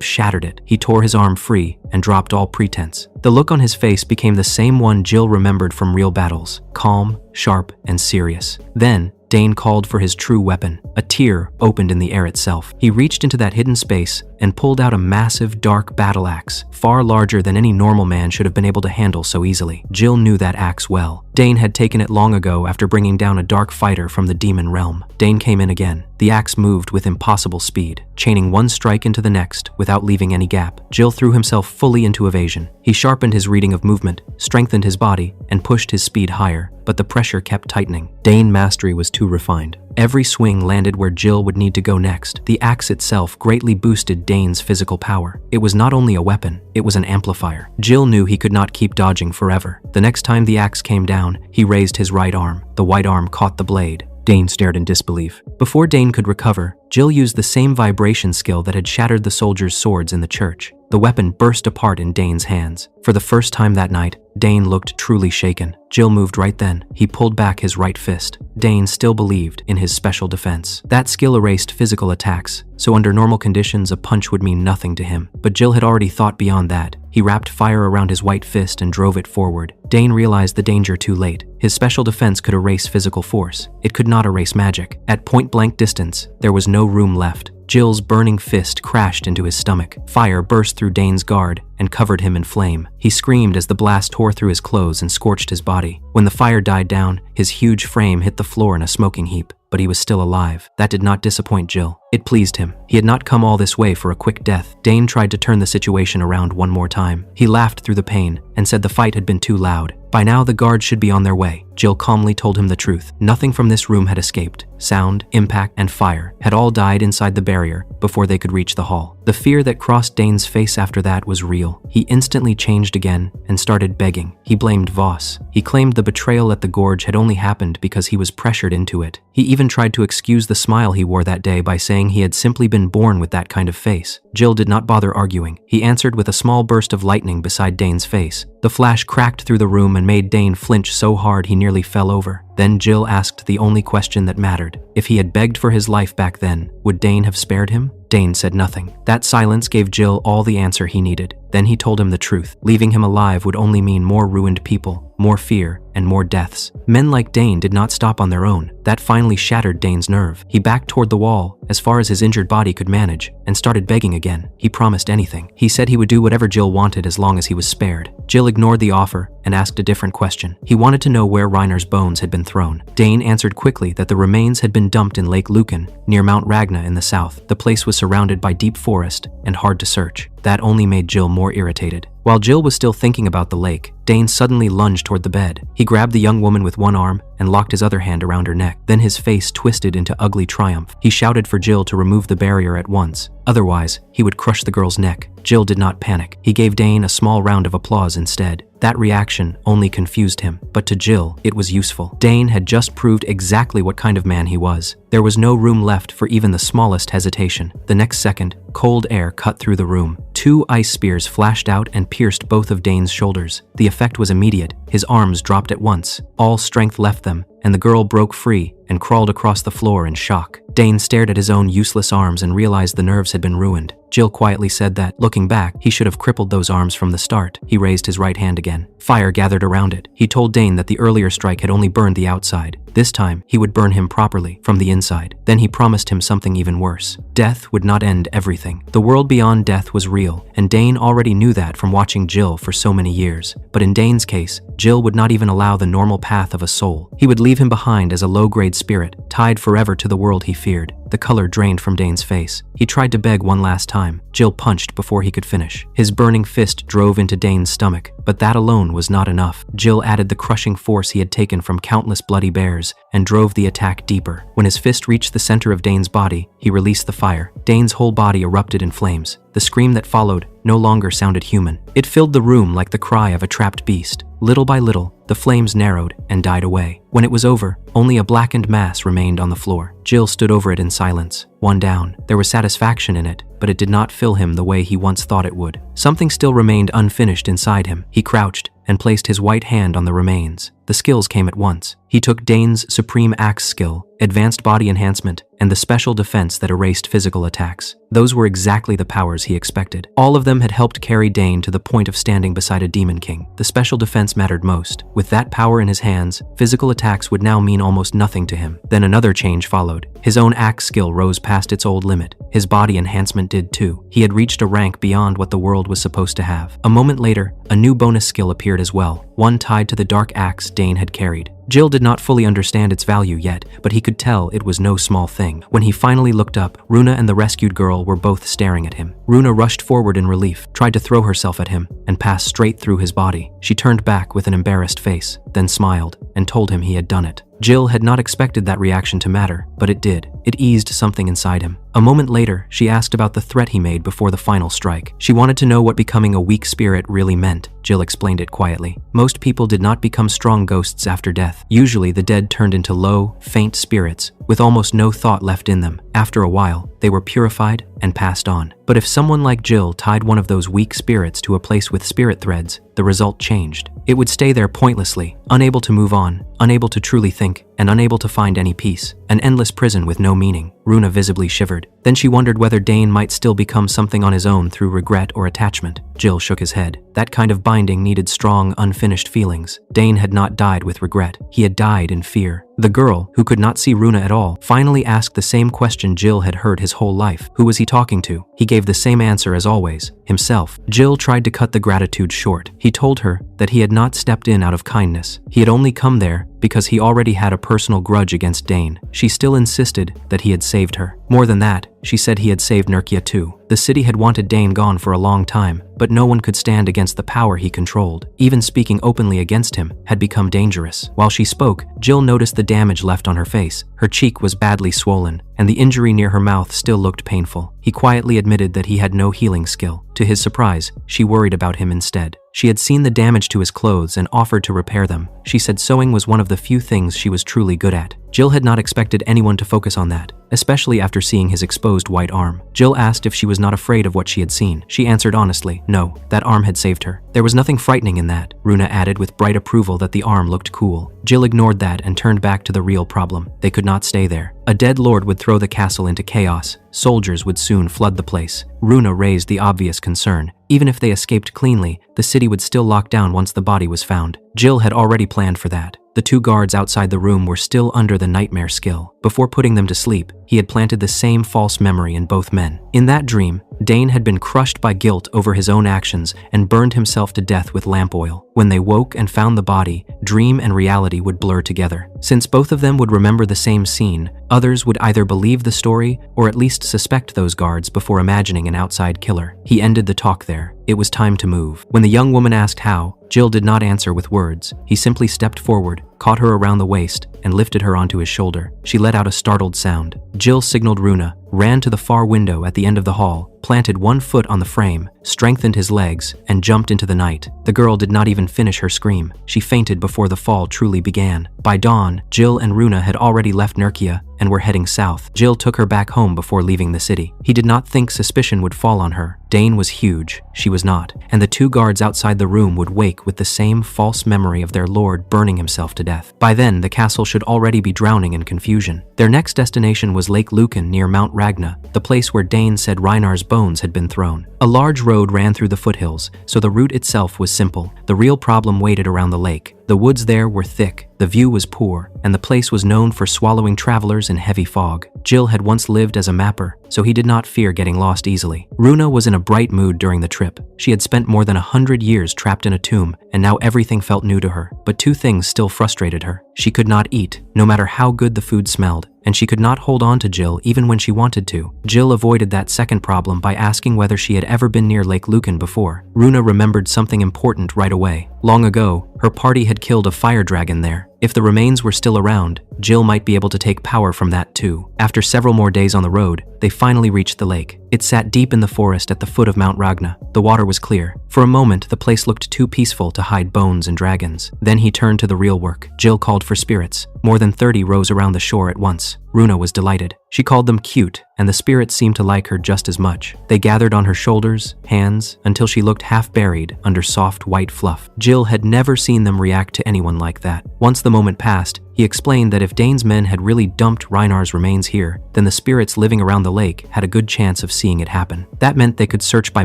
shattered it. He tore his arm free and dropped all pretense. The look on his face became the same one Jill remembered from real battles, calm, sharp, and serious. Then, Dane called for his true weapon. A tear opened in the air itself. He reached into that hidden space and pulled out a massive, dark battle axe, far larger than any normal man should have been able to handle so easily. Jill knew that axe well. Dane had taken it long ago after bringing down a dark fighter from the demon realm. Dane came in again. The axe moved with impossible speed, chaining one strike into the next without leaving any gap. Jill threw himself fully into evasion. He sharpened his reading of movement, strengthened his body, and pushed his speed higher, but the pressure kept tightening. Dane mastery was too refined. Every swing landed where Jill would need to go next. The axe itself greatly boosted Dane's physical power. It was not only a weapon, it was an amplifier. Jill knew he could not keep dodging forever. The next time the axe came down, he raised his right arm. The white arm caught the blade. Dane stared in disbelief. Before Dane could recover, Jill used the same vibration skill that had shattered the soldiers' swords in the church. The weapon burst apart in Dane's hands. For the first time that night, Dane looked truly shaken. Jill moved right then. He pulled back his right fist. Dane still believed in his special defense. That skill erased physical attacks, so under normal conditions a punch would mean nothing to him. But Jill had already thought beyond that. He wrapped fire around his white fist and drove it forward. Dane realized the danger too late. His special defense could erase physical force. It could not erase magic. At point-blank distance, there was no room left. Jill's burning fist crashed into his stomach. Fire burst through Dane's guard and covered him in flame. He screamed as the blast tore through his clothes and scorched his body. When the fire died down, his huge frame hit the floor in a smoking heap, but he was still alive. That did not disappoint Jill. It pleased him. He had not come all this way for a quick death. Dane tried to turn the situation around one more time. He laughed through the pain and said the fight had been too loud. By now, the guards should be on their way. Jill calmly told him the truth. Nothing from this room had escaped. Sound, impact, and fire had all died inside the barrier before they could reach the hall. The fear that crossed Dane's face after that was real. He instantly changed again and started begging. He blamed Voss. He claimed the betrayal at the gorge had only happened because he was pressured into it. He even tried to excuse the smile he wore that day by saying he had simply been born with that kind of face. Jill did not bother arguing. He answered with a small burst of lightning beside Dane's face. The flash cracked through the room and made Dane flinch so hard he nearly fell over. Then Jill asked the only question that mattered. If he had begged for his life back then, would Dane have spared him? Dane said nothing. That silence gave Jill all the answer he needed. Then he told him the truth. Leaving him alive would only mean more ruined people, more fear, and more deaths. Men like Dane did not stop on their own. That finally shattered Dane's nerve. He backed toward the wall, as far as his injured body could manage, and started begging again. He promised anything. He said he would do whatever Jill wanted as long as he was spared. Jill ignored the offer and asked a different question. He wanted to know where Reiner's bones had been thrown. Dane answered quickly that the remains had been dumped in Lake Lucan, near Mount Ragna in the south. The place was surrounded by deep forest and hard to search. That only made Jill more irritated. While Jill was still thinking about the lake, Dane suddenly lunged toward the bed. He grabbed the young woman with one arm and locked his other hand around her neck. Then his face twisted into ugly triumph. He shouted for Jill to remove the barrier at once. Otherwise, he would crush the girl's neck. Jill did not panic. He gave Dane a small round of applause instead. That reaction only confused him, but to Jill, it was useful. Dane had just proved exactly what kind of man he was. There was no room left for even the smallest hesitation. The next second, cold air cut through the room. 2 ice spears flashed out and pierced both of Dane's shoulders. The effect was immediate. His arms dropped at once. All strength left them, and the girl broke free and crawled across the floor in shock. Dane stared at his own useless arms and realized the nerves had been ruined. Jill quietly said that, looking back, he should have crippled those arms from the start. He raised his right hand again. Fire gathered around it. He told Dane that the earlier strike had only burned the outside. This time, he would burn him properly, from the inside. Then he promised him something even worse. Death would not end everything. The world beyond death was real, and Dane already knew that from watching Jill for so many years. But in Dane's case, Jill would not even allow the normal path of a soul. He would leave him behind as a low-grade spirit, tied forever to the world he feared. The color drained from Dane's face. He tried to beg one last time. Jill punched before he could finish. His burning fist drove into Dane's stomach, but that alone was not enough. Jill added the crushing force he had taken from countless bloody bears and drove the attack deeper. When his fist reached the center of Dane's body, he released the fire. Dane's whole body erupted in flames. The scream that followed no longer sounded human. It filled the room like the cry of a trapped beast. Little by little, the flames narrowed and died away. When it was over, only a blackened mass remained on the floor. Jill stood over it in silence, one down. There was satisfaction in it, but it did not fill him the way he once thought it would. Something still remained unfinished inside him. He crouched and placed his white hand on the remains. The skills came at once. He took Dane's Supreme Axe skill, Advanced Body Enhancement, and the special defense that erased physical attacks. Those were exactly the powers he expected. All of them had helped carry Dane to the point of standing beside a Demon King. The special defense mattered most. With that power in his hands, physical attacks would now mean almost nothing to him. Then another change followed. His own axe skill rose past its old limit. His body enhancement did too. He had reached a rank beyond what the world was supposed to have. A moment later, a new bonus skill appeared as well, one tied to the dark axe Dane had carried. Jill did not fully understand its value yet, but he could tell it was no small thing. When he finally looked up, Runa and the rescued girl were both staring at him. Runa rushed forward in relief, tried to throw herself at him, and passed straight through his body. She turned back with an embarrassed face, then smiled, and told him he had done it. Jill had not expected that reaction to matter, but it did. It eased something inside him. A moment later, she asked about the threat he made before the final strike. She wanted to know what becoming a weak spirit really meant. Jill explained it quietly. Most people did not become strong ghosts after death. Usually, the dead turned into low, faint spirits, with almost no thought left in them. After a while, they were purified and passed on. But if someone like Jill tied one of those weak spirits to a place with spirit threads, the result changed. It would stay there pointlessly, unable to move on, unable to truly think, and unable to find any peace. An endless prison with no meaning. Runa visibly shivered. Then she wondered whether Dane might still become something on his own through regret or attachment. Jill shook his head. That kind of binding needed strong, unfinished feelings. Dane had not died with regret. He had died in fear. The girl, who could not see Runa at all, finally asked the same question Jill had heard his whole life. Who was he talking to? He gave the same answer as always, himself. Jill tried to cut the gratitude short. He told her that he had not stepped in out of kindness. He had only come there because he already had a personal grudge against Dane. She still insisted that he had saved her. More than that, she said he had saved Nurkia too. The city had wanted Dane gone for a long time, but no one could stand against the power he controlled. Even speaking openly against him had become dangerous. While she spoke, Jill noticed the damage left on her face. Her cheek was badly swollen, and the injury near her mouth still looked painful. He quietly admitted that he had no healing skill. To his surprise, she worried about him instead. She had seen the damage to his clothes and offered to repair them. She said sewing was one of the few things she was truly good at. Jill had not expected anyone to focus on that, especially after seeing his exposed white arm. Jill asked if she was not afraid of what she had seen. She answered honestly, no, that arm had saved her. There was nothing frightening in that. Runa added with bright approval that the arm looked cool. Jill ignored that and turned back to the real problem. They could not stay there. A dead lord would throw the castle into chaos. Soldiers would soon flood the place. Runa raised the obvious concern. Even if they escaped cleanly, the city would still lock down once the body was found. Jill had already planned for that. The two guards outside the room were still under the nightmare skill. Before putting them to sleep, he had planted the same false memory in both men. In that dream, Dane had been crushed by guilt over his own actions and burned himself to death with lamp oil. When they woke and found the body, dream and reality would blur together. Since both of them would remember the same scene, others would either believe the story or at least suspect those guards before imagining an outside killer. He ended the talk there. It was time to move. When the young woman asked how, Jill did not answer with words. He simply stepped forward, caught her around the waist, and lifted her onto his shoulder. She let out a startled sound. Jill signaled Runa, ran to the far window at the end of the hall, planted one foot on the frame, strengthened his legs, and jumped into the night. The girl did not even finish her scream. She fainted before the fall truly began. By dawn, Jill and Runa had already left Nurkia and were heading south. Jill took her back home before leaving the city. He did not think suspicion would fall on her. Dane was huge, she was not, and the two guards outside the room would wake with the same false memory of their lord burning himself to death. By then, the castle should already be drowning in confusion. Their next destination was Lake Lucan near Mount Ragna, the place where Dane said Reinar's bones had been thrown. A large road ran through the foothills, so the route itself was simple. The real problem waited around the lake. The woods there were thick, the view was poor, and the place was known for swallowing travelers in heavy fog. Jill had once lived as a mapper, so he did not fear getting lost easily. Runa was in a bright mood during the trip. She had spent more than 100 years trapped in a tomb, and now everything felt new to her. But two things still frustrated her. She could not eat, no matter how good the food smelled, and she could not hold on to Jill even when she wanted to. Jill avoided that second problem by asking whether she had ever been near Lake Lucan before. Runa remembered something important right away. Long ago, her party had killed a fire dragon there. If the remains were still around, Jill might be able to take power from that too. After several more days on the road, they finally reached the lake. It sat deep in the forest at the foot of Mount Ragna. The water was clear. For a moment, the place looked too peaceful to hide bones and dragons. Then he turned to the real work. Jill called for spirits. More than 30 rose around the shore at once. Runa was delighted. She called them cute, and the spirits seemed to like her just as much. They gathered on her shoulders, hands, until she looked half buried under soft white fluff. Jill had never seen them react to anyone like that. Once the moment passed, he explained that if Dane's men had really dumped Reinar's remains here, then the spirits living around the lake had a good chance of seeing it happen. That meant they could search by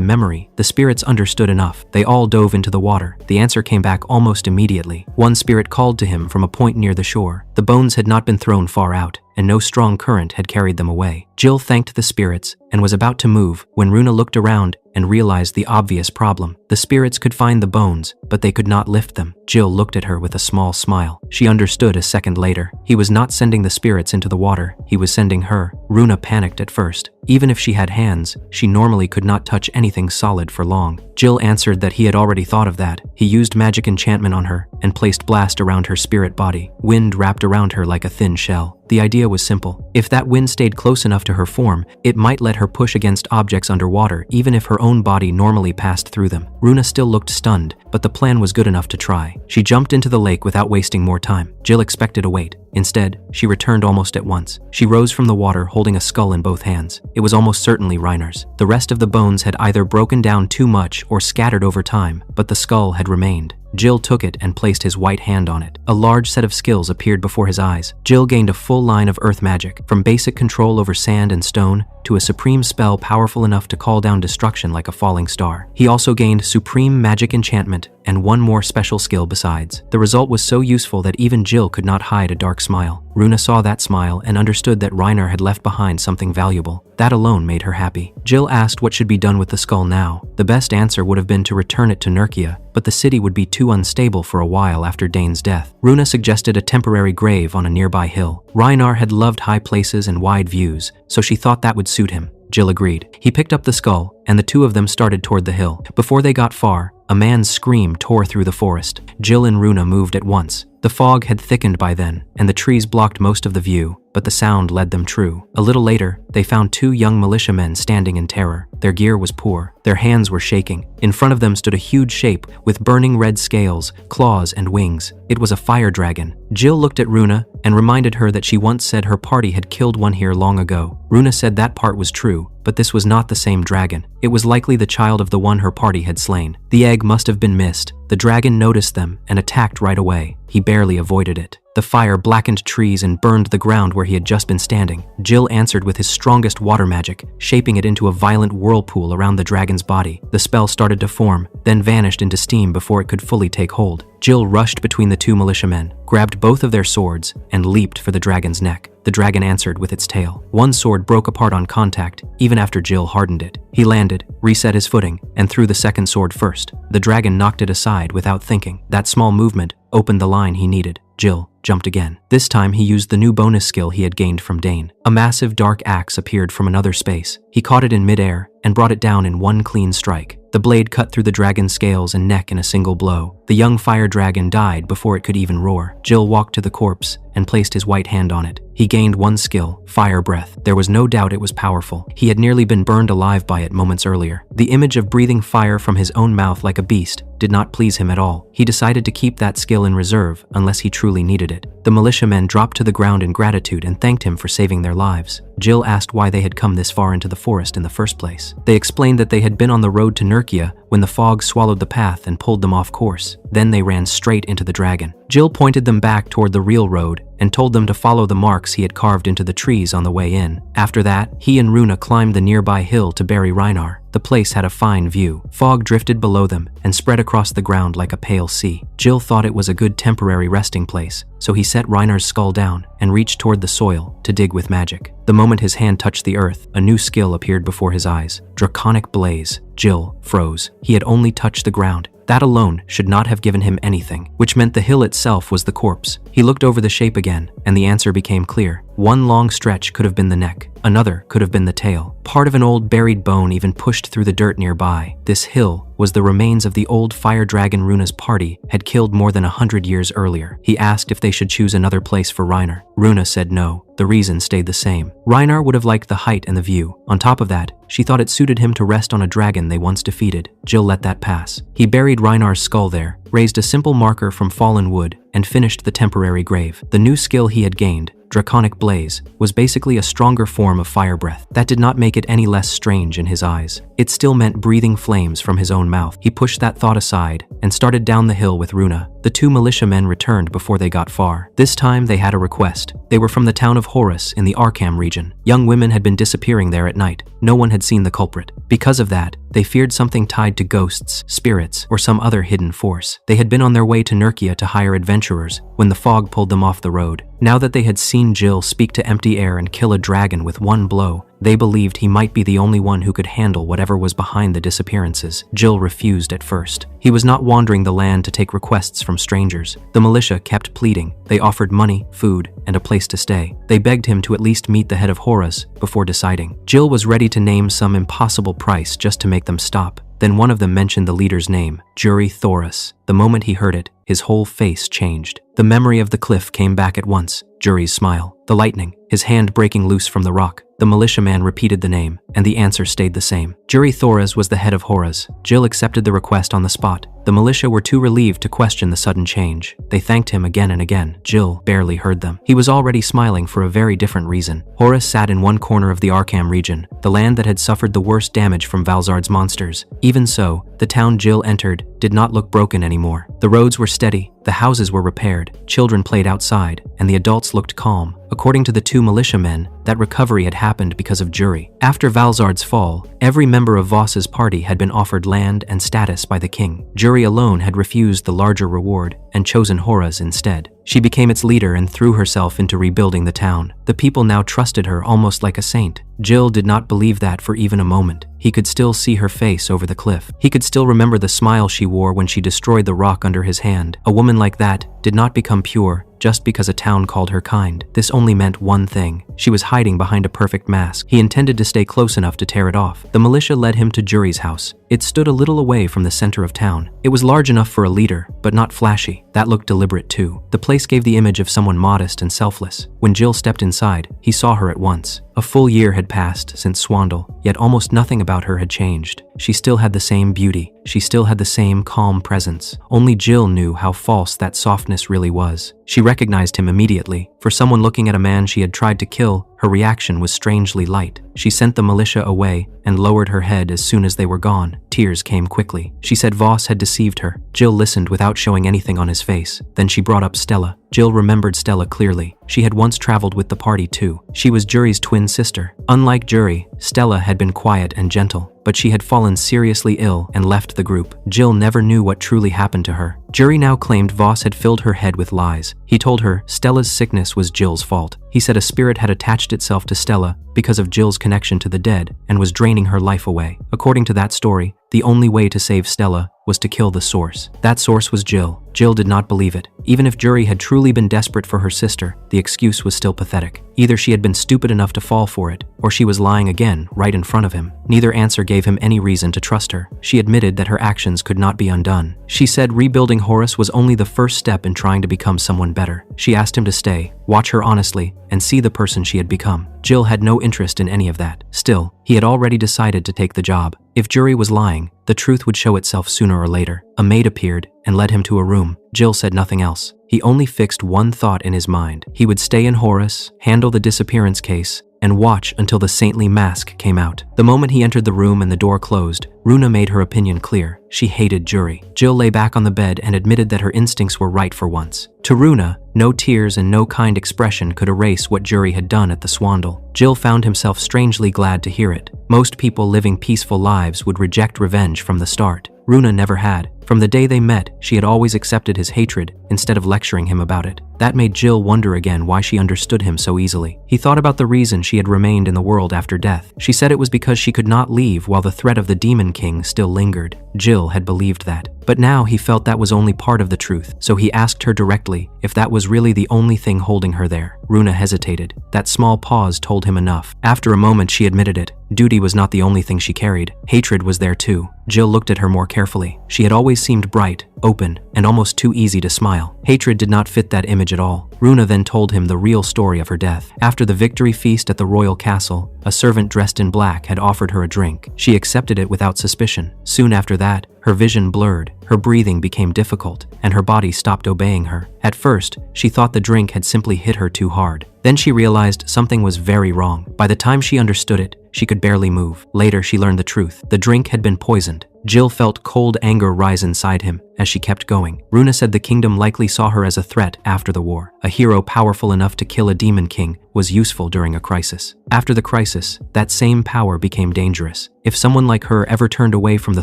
memory. The spirits understood enough. They all dove into the water. The answer came back almost immediately. One spirit called to him from a point near the shore. The bones had not been thrown far out, and no strong current had carried them away. Jill thanked the spirits and was about to move when Runa looked around and realized the obvious problem. The spirits could find the bones, but they could not lift them. Jill looked at her with a small smile. She understood a second later. He was not sending the spirits into the water. He was sending her. Runa panicked at first. Even if she had hands, she normally could not touch anything solid for long. Jill answered that he had already thought of that. He used magic enchantment on her and placed blast around her spirit body. Wind wrapped around her like a thin shell. The idea was simple. If that wind stayed close enough to her form, it might let her push against objects underwater even if her own body normally passed through them. Runa still looked stunned, but the plan was good enough to try. She jumped into the lake without wasting more time. Jill expected a wait. Instead, she returned almost at once. She rose from the water holding a skull in both hands. It was almost certainly Reinar's. The rest of the bones had either broken down too much or scattered over time, but the skull had remained. Jill took it and placed his white hand on it. A large set of skills appeared before his eyes. Jill gained a full line of earth magic, from basic control over sand and stone to a supreme spell powerful enough to call down destruction like a falling star. He also gained supreme magic enchantment and one more special skill besides. The result was so useful that even Jill could not hide a dark smile. Runa saw that smile and understood that Reinar had left behind something valuable. That alone made her happy. Jill asked what should be done with the skull now. The best answer would have been to return it to Nurkia, but the city would be too unstable for a while after Dane's death. Runa suggested a temporary grave on a nearby hill. Reinar had loved high places and wide views, so she thought that would suit him. Jill agreed. He picked up the skull, and the two of them started toward the hill. Before they got far, a man's scream tore through the forest. Jill and Runa moved at once. The fog had thickened by then, and the trees blocked most of the view, but the sound led them true. A little later, they found two young militiamen standing in terror. Their gear was poor. Their hands were shaking. In front of them stood a huge shape with burning red scales, claws, and wings. It was a fire dragon. Jill looked at Runa and reminded her that she once said her party had killed one here long ago. Runa said that part was true, but this was not the same dragon. It was likely the child of the one her party had slain. The egg must have been missed. The dragon noticed them and attacked right away. He barely avoided it. The fire blackened trees and burned the ground where he had just been standing. Jill answered with his strongest water magic, shaping it into a violent whirlpool around the dragon's body. The spell started to form, then vanished into steam before it could fully take hold. Jill rushed between the two militiamen, grabbed both of their swords, and leaped for the dragon's neck. The dragon answered with its tail. One sword broke apart on contact, even after Jill hardened it. He landed, reset his footing, and threw the second sword first. The dragon knocked it aside without thinking. That small movement opened the line he needed. Jill jumped again. This time he used the new bonus skill he had gained from Dane. A massive dark axe appeared from another space. He caught it in midair and brought it down in one clean strike. The blade cut through the dragon's scales and neck in a single blow. The young fire dragon died before it could even roar. Jill walked to the corpse and placed his white hand on it. He gained one skill, fire breath. There was no doubt it was powerful. He had nearly been burned alive by it moments earlier. The image of breathing fire from his own mouth like a beast did not please him at all. He decided to keep that skill in reserve unless he truly needed it. The militiamen dropped to the ground in gratitude and thanked him for saving their lives. Jill asked why they had come this far into the forest in the first place. They explained that they had been on the road to Nurkia when the fog swallowed the path and pulled them off course. Then they ran straight into the dragon. Jill pointed them back toward the real road and told them to follow the marks he had carved into the trees on the way in. After that, he and Runa climbed the nearby hill to bury Reinar. The place had a fine view. Fog drifted below them and spread across the ground like a pale sea. Jill thought it was a good temporary resting place, so he set Reinar's skull down and reached toward the soil to dig with magic. The moment his hand touched the earth, a new skill appeared before his eyes. Draconic Blaze. Jill froze. He had only touched the ground. That alone should not have given him anything, which meant the hill itself was the corpse. He looked over the shape again, and the answer became clear. One long stretch could have been the neck. Another could have been the tail. Part of an old buried bone even pushed through the dirt nearby. This hill was the remains of the old fire dragon Runa's party had killed more than 100 years earlier. He asked if they should choose another place for Reinar. Runa said no. The reason stayed the same. Reinar would have liked the height and the view. On top of that, she thought it suited him to rest on a dragon they once defeated. Jill let that pass. He buried Reinar's skull there, raised a simple marker from fallen wood, and finished the temporary grave. The new skill he had gained, Draconic Blaze, was basically a stronger form of fire breath. That did not make it any less strange in his eyes. It still meant breathing flames from his own mouth. He pushed that thought aside and started down the hill with Runa. The two militiamen returned before they got far. This time they had a request. They were from the town of Horus in the Arkham region. Young women had been disappearing there at night. No one had seen the culprit. Because of that, they feared something tied to ghosts, spirits, or some other hidden force. They had been on their way to Nurkia to hire adventurers when the fog pulled them off the road. Now that they had seen Jill speak to empty air and kill a dragon with one blow, they believed he might be the only one who could handle whatever was behind the disappearances. Jill refused at first. He was not wandering the land to take requests from strangers. The militia kept pleading. They offered money, food, and a place to stay. They begged him to at least meet the head of Horus before deciding. Jill was ready to name some impossible price just to make them stop. Then one of them mentioned the leader's name, Juri Thoris. The moment he heard it, his whole face changed. The memory of the cliff came back at once. Juri's smile, the lightning, his hand breaking loose from the rock. The militiaman repeated the name, and the answer stayed the same. Juri Thoris was the head of Horus. Jill accepted the request on the spot. The militia were too relieved to question the sudden change. They thanked him again and again. Jill barely heard them. He was already smiling for a very different reason. Horus sat in one corner of the Arkham region, the land that had suffered the worst damage from Valzard's monsters. Even so, the town Jill entered did not look broken anymore. The roads were steady, the houses were repaired, children played outside, and the adults looked calm. According to the two militiamen, that recovery had happened because of Juri. After Valzard's fall, every member of Voss's party had been offered land and status by the king. Juri alone had refused the larger reward and chosen Horus instead. She became its leader and threw herself into rebuilding the town. The people now trusted her almost like a saint. Jill did not believe that for even a moment. He could still see her face over the cliff. He could still remember the smile she wore when she destroyed the rock under his hand. A woman like that did not become pure just because a town called her kind. This only meant one thing. She was hiding behind a perfect mask. He intended to stay close enough to tear it off. The militia led him to Juri's house. It stood a little away from the center of town. It was large enough for a leader, but not flashy. That looked deliberate too. The place gave the image of someone modest and selfless. When Jill stepped inside, he saw her at once. A full year had passed since Swandle, yet almost nothing about her had changed. She still had the same beauty. She still had the same calm presence. Only Jill knew how false that softness really was. She recognized him immediately. For someone looking at a man she had tried to kill, her reaction was strangely light. She sent the militia away and lowered her head as soon as they were gone. Tears came quickly. She said Voss had deceived her. Jill listened without showing anything on his face. Then she brought up Stella. Jill remembered Stella clearly. She had once traveled with the party too. She was Juri's twin sister. Unlike Juri, Stella had been quiet and gentle, but she had fallen seriously ill and left the group. Jill never knew what truly happened to her. Juri now claimed Voss had filled her head with lies. He told her Stella's sickness was Jill's fault. He said a spirit had attached itself to Stella because of Jill's connection to the dead and was draining her life away. According to that story, the only way to save Stella was to kill the source. That source was Jill. Jill did not believe it. Even if Juri had truly been desperate for her sister, the excuse was still pathetic. Either she had been stupid enough to fall for it, or she was lying again, right in front of him. Neither answer gave him any reason to trust her. She admitted that her actions could not be undone. She said rebuilding Horus was only the first step in trying to become someone better. She asked him to stay, watch her honestly, and see the person she had become. Jill had no interest in any of that. Still, he had already decided to take the job. If Juri was lying, the truth would show itself sooner or later. A maid appeared and led him to a room. Jill said nothing else. He only fixed one thought in his mind. He would stay in Horus, handle the disappearance case, and watch until the saintly mask came out. The moment he entered the room and the door closed, Runa made her opinion clear. She hated Juri. Jill lay back on the bed and admitted that her instincts were right for once. To Runa, no tears and no kind expression could erase what Juri had done at the Swandal. Jill found himself strangely glad to hear it. Most people living peaceful lives would reject revenge from the start. Runa never had. From the day they met, she had always accepted his hatred instead of lecturing him about it. That made Jill wonder again why she understood him so easily. He thought about the reason she had remained in the world after death. She said it was because she could not leave while the threat of the Demon King still lingered. Jill had believed that. But now he felt that was only part of the truth, so he asked her directly if that was really the only thing holding her there. Runa hesitated. That small pause told him enough. After a moment, she admitted it. Duty was not the only thing she carried. Hatred was there too. Jill looked at her more carefully. She had always seemed bright, open, and almost too easy to smile. Hatred did not fit that image at all. Runa then told him the real story of her death. After the victory feast at the royal castle, a servant dressed in black had offered her a drink. She accepted it without suspicion. Soon after that, her vision blurred, her breathing became difficult, and her body stopped obeying her. At first, she thought the drink had simply hit her too hard. Then she realized something was very wrong. By the time she understood it, she could barely move. Later, she learned the truth. The drink had been poisoned. Jill felt cold anger rise inside him as she kept going. Runa said the kingdom likely saw her as a threat after the war. A hero powerful enough to kill a demon king was useful during a crisis. After the crisis, that same power became dangerous. If someone like her ever turned away from the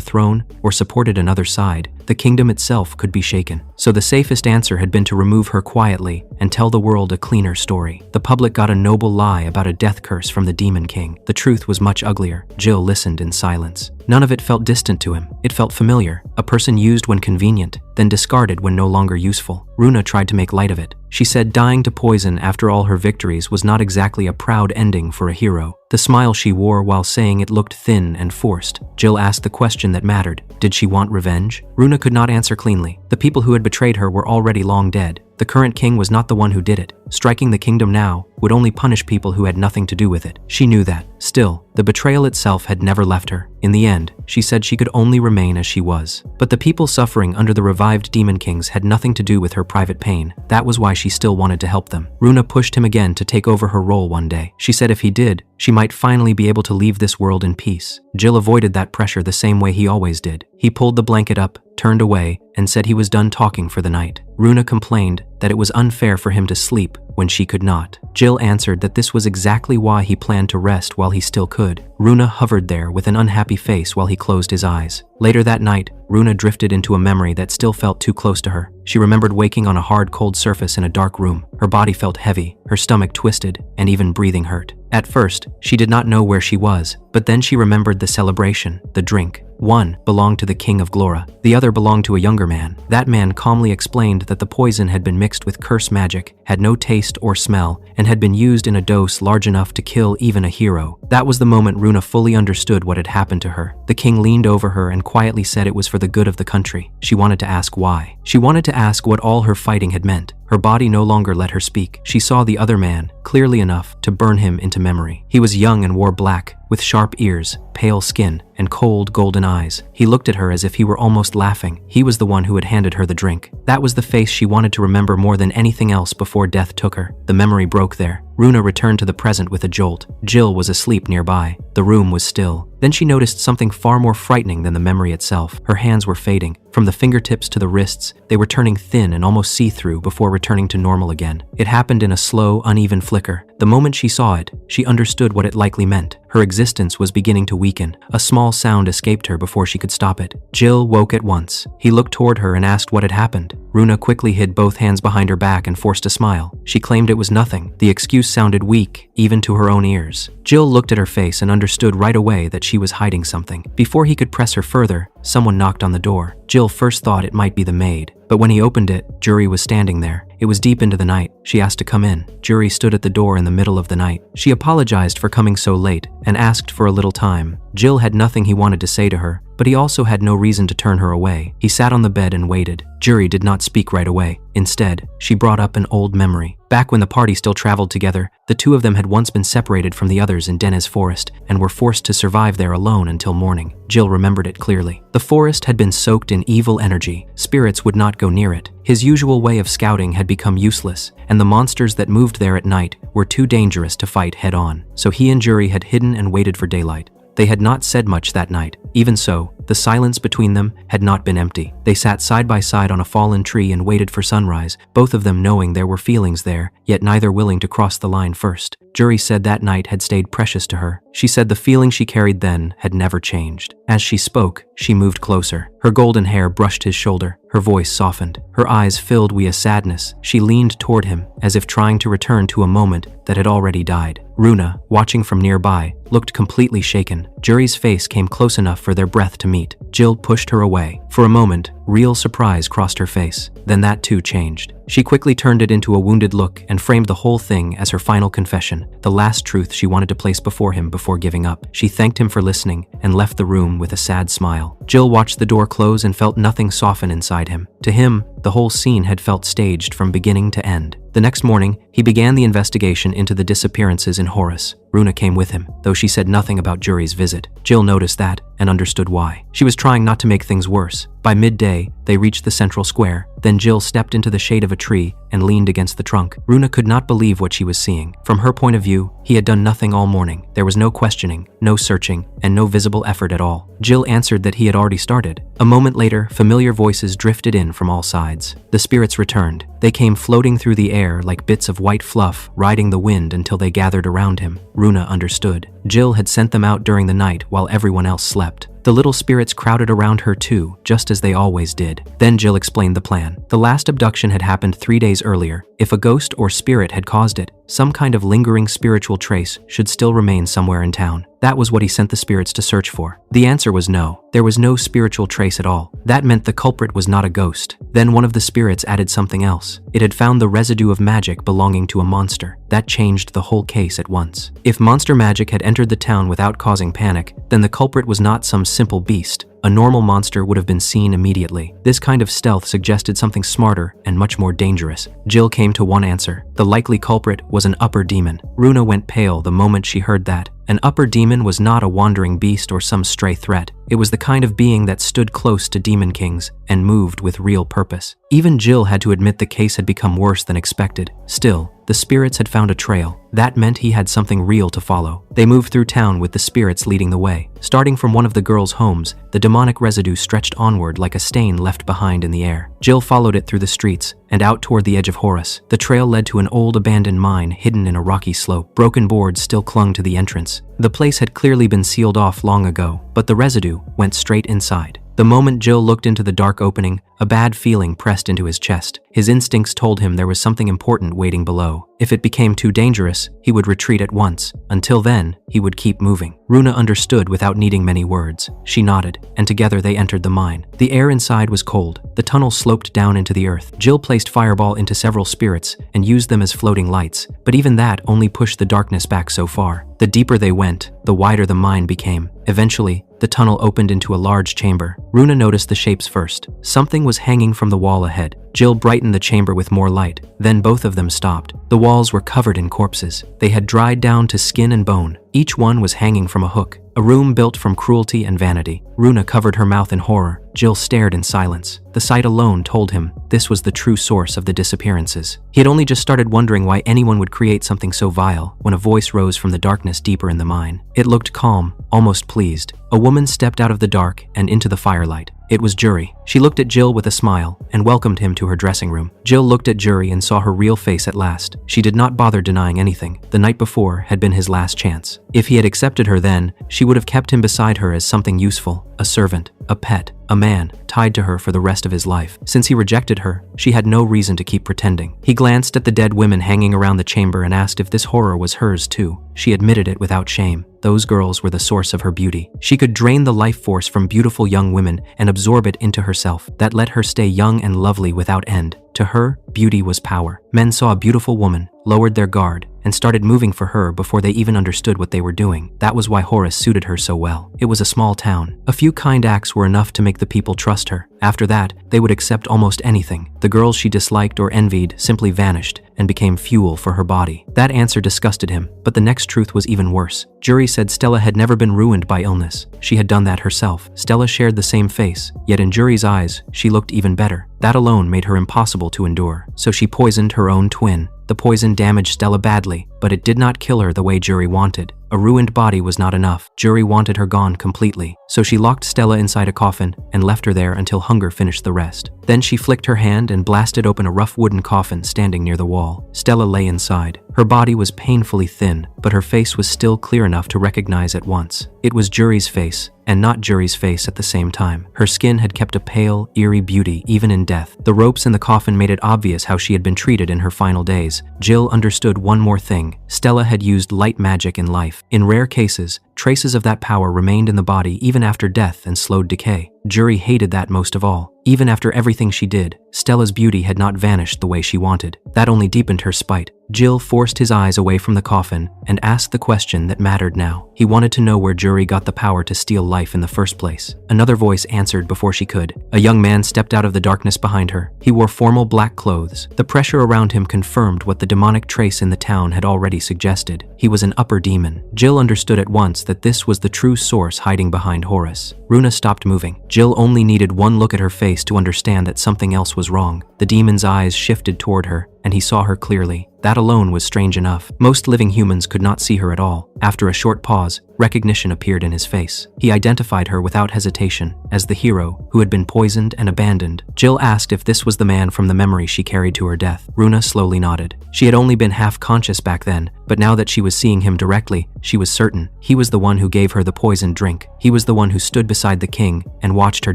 throne or supported another side, the kingdom itself could be shaken. So the safest answer had been to remove her quietly and tell the world a cleaner story. The public got a noble lie about a death curse from the Demon King. The truth was much uglier. Jill listened in silence. None of it felt distant to him. It felt familiar. A person used when convenient, then discarded when no longer useful. Runa tried to make light of it. She said dying to poison after all her victories was not exactly a proud ending for a hero. The smile she wore while saying it looked thin and forced. Jill asked the question that mattered. Did she want revenge? Runa could not answer cleanly. The people who had betrayed her were already long dead. The current king was not the one who did it. Striking the kingdom now would only punish people who had nothing to do with it. She knew that. Still, the betrayal itself had never left her. In the end, she said she could only remain as she was. But the people suffering under the revived demon kings had nothing to do with her private pain. That was why she still wanted to help them. Runa pushed him again to take over her role one day. She said if he did, she might finally be able to leave this world in peace. Jill avoided that pressure the same way he always did. He pulled the blanket up, turned away, and said he was done talking for the night. Runa complained that it was unfair for him to sleep when she could not. Jill answered that this was exactly why he planned to rest while he still could. Runa hovered there with an unhappy face while he closed his eyes. Later that night, Runa drifted into a memory that still felt too close to her. She remembered waking on a hard, cold surface in a dark room. Her body felt heavy, her stomach twisted, and even breathing hurt. At first, she did not know where she was, but then she remembered the celebration, the drink. One belonged to the King of Glora, the other belonged to a younger man. That man calmly explained that the poison had been mixed with curse magic, had no taste or smell, and had been used in a dose large enough to kill even a hero. That was the moment Runa fully understood what had happened to her. The king leaned over her and quietly said it was for the good of the country. She wanted to ask why. She wanted to ask what all her fighting had meant. Her body no longer let her speak. She saw the other man clearly enough to burn him into memory. He was young and wore black, with sharp ears, pale skin, and cold golden eyes. He looked at her as if he were almost laughing. He was the one who had handed her the drink. That was the face she wanted to remember more than anything else before death took her. The memory broke there. Runa returned to the present with a jolt. Jill was asleep nearby. The room was still. Then she noticed something far more frightening than the memory itself. Her hands were fading. From the fingertips to the wrists, they were turning thin and almost see-through before returning to normal again. It happened in a slow, uneven flicker. The moment she saw it, she understood what it likely meant. Her existence was beginning to weaken. A small sound escaped her before she could stop it. Jill woke at once. He looked toward her and asked what had happened. Runa quickly hid both hands behind her back and forced a smile. She claimed it was nothing. The excuse sounded weak, even to her own ears. Jill looked at her face and understood right away that she was hiding something. Before he could press her further, someone knocked on the door. Jill first thought it might be the maid, but when he opened it, Juri was standing there. It was deep into the night. She asked to come in. Juri stood at the door in the middle of the night. She apologized for coming so late and asked for a little time. Jill had nothing he wanted to say to her, but he also had no reason to turn her away. He sat on the bed and waited. Juri did not speak right away. Instead, she brought up an old memory. Back when the party still traveled together, the two of them had once been separated from the others in Denez Forest and were forced to survive there alone until morning. Jill remembered it clearly. The forest had been soaked in evil energy. Spirits would not go near it. His usual way of scouting had become useless, and the monsters that moved there at night were too dangerous to fight head-on. So he and Juri had hidden and waited for daylight. They had not said much that night. Even so, the silence between them had not been empty. They sat side by side on a fallen tree and waited for sunrise, both of them knowing there were feelings there, yet neither willing to cross the line first. Juri said that night had stayed precious to her. She said the feeling she carried then had never changed. As she spoke, she moved closer. Her golden hair brushed his shoulder. Her voice softened. Her eyes filled with a sadness. She leaned toward him, as if trying to return to a moment that had already died. Runa, watching from nearby, looked completely shaken. Juri's face came close enough for their breath to meet. Jill pushed her away. For a moment, real surprise crossed her face. Then that too changed. She quickly turned it into a wounded look and framed the whole thing as her final confession, the last truth she wanted to place before him before giving up. She thanked him for listening and left the room with a sad smile. Jill watched the door close and felt nothing soften inside him. To him, the whole scene had felt staged from beginning to end. The next morning, he began the investigation into the disappearances in Horus. Runa came with him, though she said nothing about Juri's visit. Jill noticed that and understood why. She was trying not to make things worse. By midday, they reached the central square. Then Jill stepped into the shade of a tree and leaned against the trunk. Runa could not believe what she was seeing. From her point of view, he had done nothing all morning. There was no questioning, no searching, and no visible effort at all. Jill answered that he had already started. A moment later, familiar voices drifted in from all sides. The spirits returned. They came floating through the air like bits of white fluff, riding the wind until they gathered around him. Runa understood. Jill had sent them out during the night while everyone else slept. The little spirits crowded around her too, just as they always did. Then Jill explained the plan. The last abduction had happened 3 days earlier. If a ghost or spirit had caused it, some kind of lingering spiritual trace should still remain somewhere in town. That was what he sent the spirits to search for. The answer was no. There was no spiritual trace at all. That meant the culprit was not a ghost. Then one of the spirits added something else. It had found the residue of magic belonging to a monster. That changed the whole case at once. If monster magic had entered the town without causing panic, then the culprit was not some simple beast. A normal monster would have been seen immediately. This kind of stealth suggested something smarter and much more dangerous. Jill came to one answer. The likely culprit was an upper demon. Runa went pale the moment she heard that. An upper demon was not a wandering beast or some stray threat. It was the kind of being that stood close to demon kings and moved with real purpose. Even Jill had to admit the case had become worse than expected. Still, the spirits had found a trail. That meant he had something real to follow. They moved through town with the spirits leading the way. Starting from one of the girls' homes, the demonic residue stretched onward like a stain left behind in the air. Jill followed it through the streets and out toward the edge of Horus. The trail led to an old abandoned mine hidden in a rocky slope. Broken boards still clung to the entrance. The place had clearly been sealed off long ago, but the residue went straight inside. The moment Jill looked into the dark opening, a bad feeling pressed into his chest. His instincts told him there was something important waiting below. If it became too dangerous, he would retreat at once. Until then, he would keep moving. Runa understood without needing many words. She nodded, and together they entered the mine. The air inside was cold. The tunnel sloped down into the earth. Jill placed Fireball into several spirits and used them as floating lights, but even that only pushed the darkness back so far. The deeper they went, the wider the mine became. Eventually, the tunnel opened into a large chamber. Runa noticed the shapes first. Something was hanging from the wall ahead. Jill brightened the chamber with more light. Then both of them stopped. The walls were covered in corpses. They had dried down to skin and bone. Each one was hanging from a hook. A room built from cruelty and vanity. Runa covered her mouth in horror. Jill stared in silence. The sight alone told him this was the true source of the disappearances. He had only just started wondering why anyone would create something so vile when a voice rose from the darkness deeper in the mine. It looked calm, almost pleased. A woman stepped out of the dark and into the firelight. It was Juri. She looked at Jill with a smile and welcomed him to her dressing room. Jill looked at Juri and saw her real face at last. She did not bother denying anything. The night before had been his last chance. If he had accepted her then, she would have kept him beside her as something useful, a servant, a pet, a man, tied to her for the rest of his life. Since he rejected her, she had no reason to keep pretending. He glanced at the dead women hanging around the chamber and asked if this horror was hers too. She admitted it without shame. Those girls were the source of her beauty. She could drain the life force from beautiful young women and absorb it into herself. That let her stay young and lovely without end. To her, beauty was power. Men saw a beautiful woman, lowered their guard, and started moving for her before they even understood what they were doing. That was why Horus suited her so well. It was a small town. A few kind acts were enough to make the people trust her. After that, they would accept almost anything. The girls she disliked or envied simply vanished and became fuel for her body. That answer disgusted him, but the next truth was even worse. Juri said Stella had never been ruined by illness. She had done that herself. Stella shared the same face, yet in Juri's eyes, she looked even better. That alone made her impossible to endure. So she poisoned her own twin. The poison damaged Stella badly, but it did not kill her the way Juri wanted. A ruined body was not enough. Juri wanted her gone completely. So she locked Stella inside a coffin and left her there until hunger finished the rest. Then she flicked her hand and blasted open a rough wooden coffin standing near the wall. Stella lay inside. Her body was painfully thin, but her face was still clear enough to recognize at once. It was Juri's face, and not Juri's face at the same time. Her skin had kept a pale, eerie beauty even in death. The ropes in the coffin made it obvious how she had been treated in her final days. Jill understood one more thing. Stella had used light magic in life. In rare cases, traces of that power remained in the body even after death and slowed decay. Juri hated that most of all. Even after everything she did, Stella's beauty had not vanished the way she wanted. That only deepened her spite. Jill forced his eyes away from the coffin and asked the question that mattered now. He wanted to know where Juri got the power to steal life in the first place. Another voice answered before she could. A young man stepped out of the darkness behind her. He wore formal black clothes. The pressure around him confirmed what the demonic trace in the town had already suggested. He was an upper demon. Jill understood at once that this was the true source hiding behind Horus. Runa stopped moving. Jill only needed one look at her face to understand that something else was wrong. The demon's eyes shifted toward her, and he saw her clearly. That alone was strange enough. Most living humans could not see her at all. After a short pause, recognition appeared in his face. He identified her without hesitation as the hero who had been poisoned and abandoned. Jill asked if this was the man from the memory she carried to her death. Runa slowly nodded. She had only been half-conscious back then, but now that she was seeing him directly, she was certain. He was the one who gave her the poisoned drink. He was the one who stood beside the king and watched her